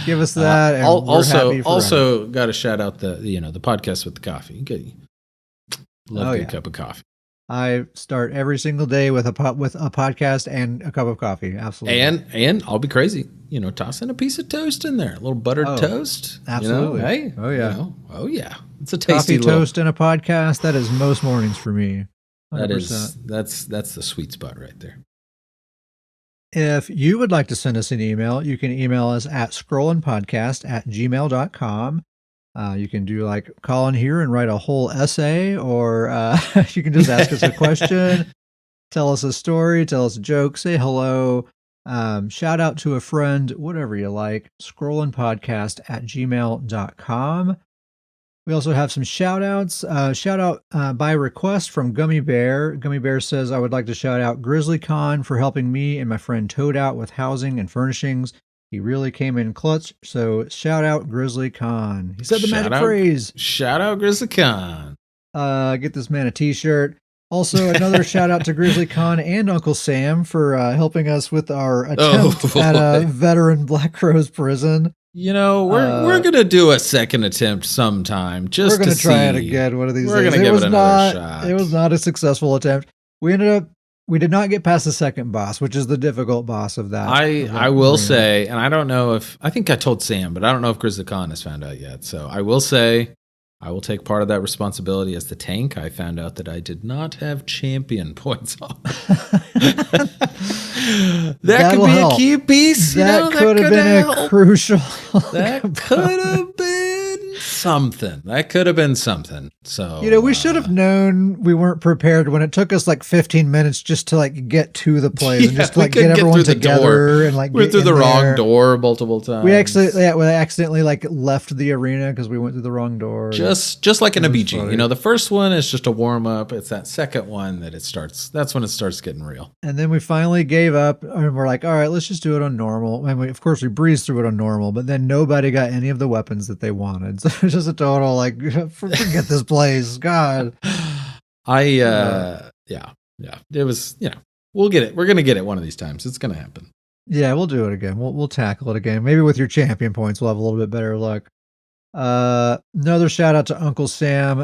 Give us that. And also got to shout out the podcast with the coffee. Love a good cup of coffee. I start every single day with a podcast and a cup of coffee. Absolutely. And I'll be crazy, toss in a piece of toast in there, a little buttered toast. Absolutely. Hey, oh yeah. Oh yeah. It's a tasty coffee, toast, and a podcast. That is most mornings for me. 100%. That's the sweet spot right there. If you would like to send us an email, you can email us at scrollinpodcast@gmail.com. You can do like Colin here and write a whole essay, or you can just ask us a question, tell us a story, tell us a joke, say hello, shout out to a friend, whatever you like. Scrollinpodcast@gmail.com. We also have some shout outs. Shout out by request from Gummy Bear. Gummy Bear says, I would like to shout out Grizzly Con for helping me and my friend Toad out with housing and furnishings. He really came in clutch. So shout out Grizzly Con. He said the magic phrase. Shout out Grizzly Con. Get this man a t-shirt. Also, another shout out to Grizzly Con and Uncle Sam for helping us with our attempt at a veteran Black Crowes prison. We're gonna do a second attempt sometime. We're gonna try it again one of these days. We're gonna give it another shot. It was not a successful attempt. We did not get past the second boss, which is the difficult boss of that. I will say, and I don't know I think I told Sam, but I don't know if Grizzly Con has found out yet. So I will say, I will take part of that responsibility as the tank. I found out that I did not have champion points on. That could be a key piece. That could have been a crucial. That could have been something. So we should have known. We weren't prepared when it took us like 15 minutes just to like get to the place and just to like get everyone together and like we went through the wrong door multiple times. We accidentally like left the arena because we went through the wrong door. Just like in a BG, the first one is just a warm up. It's that second one that that's when it starts getting real. And then we finally gave up and we're like, all right, let's just do it on normal. And of course we breezed through it on normal, but then nobody got any of the weapons that they wanted. So just a total like forget this place. God. Yeah. It was, we'll get it. We're gonna get it one of these times. It's gonna happen. Yeah, we'll do it again. We'll tackle it again. Maybe with your champion points, we'll have a little bit better luck. Another shout out to Uncle Sam.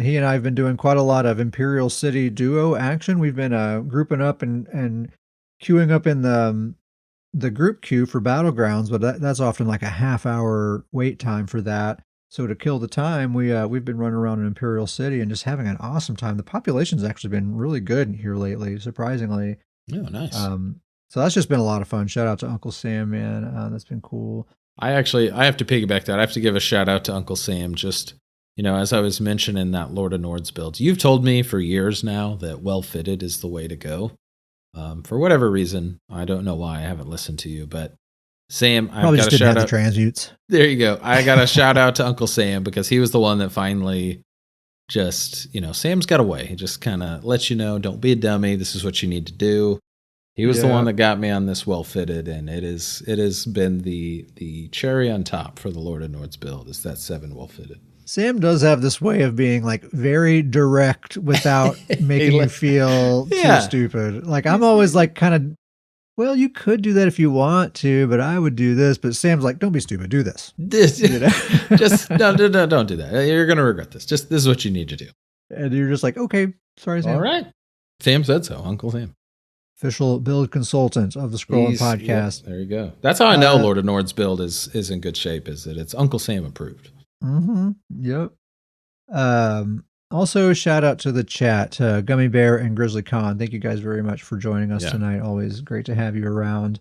He and I have been doing quite a lot of Imperial City duo action. We've been grouping up and queuing up in the group queue for Battlegrounds, but that's often like a half-hour wait time for that. So to kill the time, we've been running around in Imperial City and just having an awesome time. The population's actually been really good here lately, surprisingly. Oh, nice. So that's just been a lot of fun. Shout out to Uncle Sam, man. That's been cool. I have to piggyback that. I have to give a shout out to Uncle Sam. Just, as I was mentioning that Lord of Nords build, you've told me for years now that well fitted is the way to go. For whatever reason, I don't know why I haven't listened to you, but Sam, I've got a shout out. The transmutes. There you go. I got a shout out to Uncle Sam because he was the one that finally just, Sam's got a way. He just kind of lets you know, don't be a dummy. This is what you need to do. He was the one that got me on this well fitted, and it has been the cherry on top for the Lord of Nords build. Is that 7 well fitted? Sam does have this way of being like very direct without making you feel too stupid. Like I'm always like kind of, well, you could do that if you want to, but I would do this. But Sam's like, don't be stupid, do this. Just don't do that. You're gonna regret this. This is what you need to do. And you're just like, okay, sorry, Sam. All right. Sam said so. Uncle Sam. Official build consultant of the Scrollin podcast. Yeah, there you go. That's how I know Lord of Nords build is in good shape, is that it's Uncle Sam approved. Mm-hmm. Yep. Also, shout out to the chat, Gummy Bear and Grizzly Khan. Thank you guys very much for joining us tonight. Always great to have you around.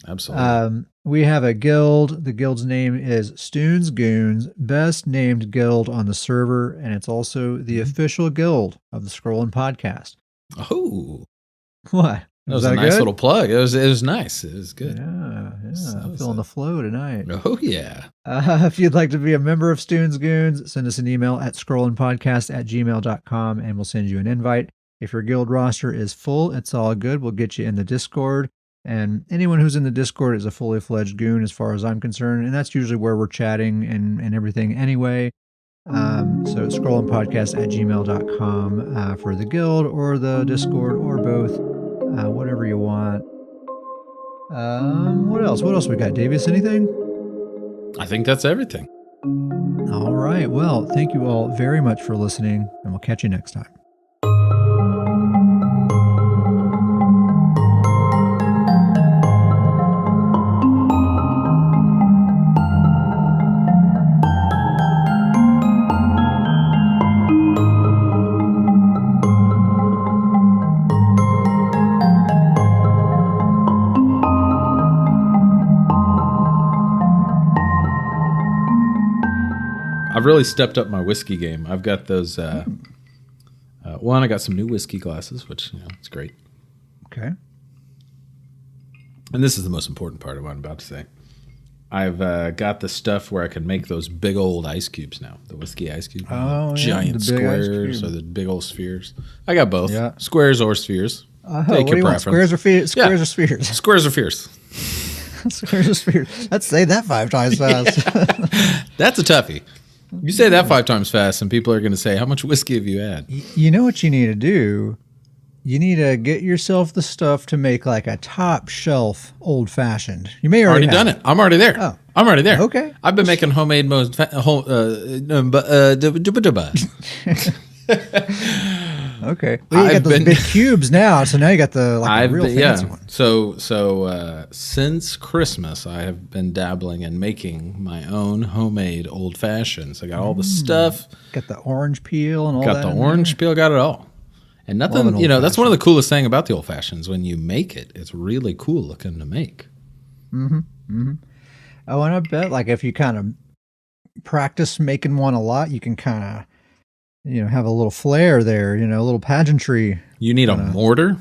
Absolutely. We have a guild. The guild's name is Stoon's Goons, best named guild on the server, and it's also the official guild of the Scrollin podcast. Oh. What? That was a nice little plug. It was nice. It was good. Yeah. I'm feeling the flow tonight. Oh, yeah. If you'd like to be a member of Stoon's Goons, send us an email at scrollinpodcast@gmail.com and we'll send you an invite. If your guild roster is full, it's all good. We'll get you in the Discord. And anyone who's in the Discord is a fully fledged goon as far as I'm concerned. And that's usually where we're chatting and everything anyway. So it's scrollinpodcast@gmail.com for the guild or the Discord or both. Whatever you want. What else? What else we got, Davis? Anything? I think that's everything. All right. Well, thank you all very much for listening, and we'll catch you next time. I've really stepped up my whiskey game. I've got those. One, I got some new whiskey glasses, which it's great. Okay. And this is the most important part of what I'm about to say. I've got the stuff where I can make those big old ice cubes now. The whiskey ice cubes. Giant squares or the big old spheres. I got both. Yeah. Squares or spheres. Take your preference. Squares or spheres? Squares or spheres? Squares or spheres. Squares or spheres. Let's say that 5 times fast. That's a toughie. You say that 5 times fast, and people are going to say, how much whiskey have you had? You know what you need to do? You need to get yourself the stuff to make like a top shelf old fashioned. You may already done it. I'm already there. Oh. I'm already there. Okay. I've been making homemade Okay. Well, you got those big cubes now, so now you got the real fancy one. So since Christmas, I have been dabbling in making my own homemade old fashions. I got all the stuff. Got the orange peel and all that. Got the orange peel. Got it all. And nothing. That's one of the coolest thing about the old fashions. When you make it, it's really cool looking to make. Mm-hmm. Mm-hmm. Oh, and I bet if you kind of practice making one a lot, you can kind of. Have a little flair there, a little pageantry. You need a mortar?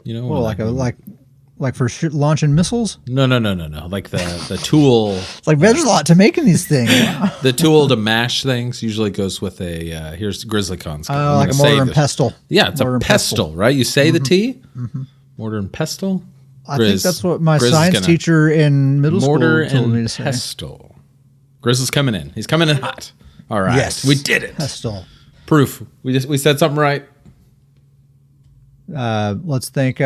Well, like for launching missiles? No. Like the tool. It's like there's a lot to making these things. The tool to mash things usually goes with a, here's Grizzly Con's. Oh, like a mortar and pestle. Yeah, it's a pestle, right? You say the T? Mm-hmm. Mortar and pestle? I think that's what my science teacher in middle school told me to say. Pestle. Chris is coming in. He's coming in hot. All right. Yes. We did it. Pestle. Proof. We said something right. Let's thank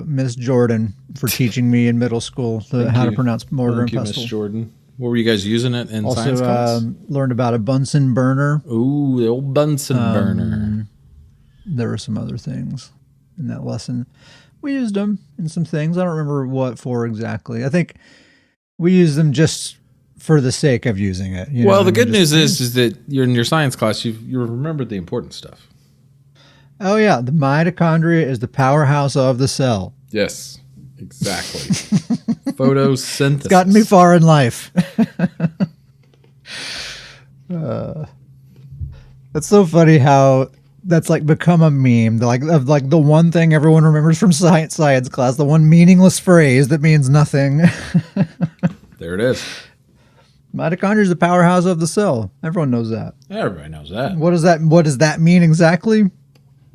Miss Jordan for teaching me in middle school how to pronounce mortar and pestle. Miss Jordan. What were you guys using it in also, science class? Learned about a Bunsen burner. Ooh, the old Bunsen burner. There were some other things in that lesson. We used them in some things. I don't remember what for exactly. I think we used them just for the sake of using it. Well, the good news is that you're in your science class. You remembered the important stuff. Oh yeah, the mitochondria is the powerhouse of the cell. Yes, exactly. Photosynthesis. It's gotten me far in life. It's so funny how that's like become a meme. Of the one thing everyone remembers from science class, the one meaningless phrase that means nothing. There it is. Mitochondria is the powerhouse of the cell. Everyone knows that. Everybody knows that. What does that mean exactly?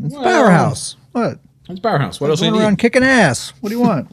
It's powerhouse. What? It's powerhouse. What else do you need? Around kicking ass. What do you want?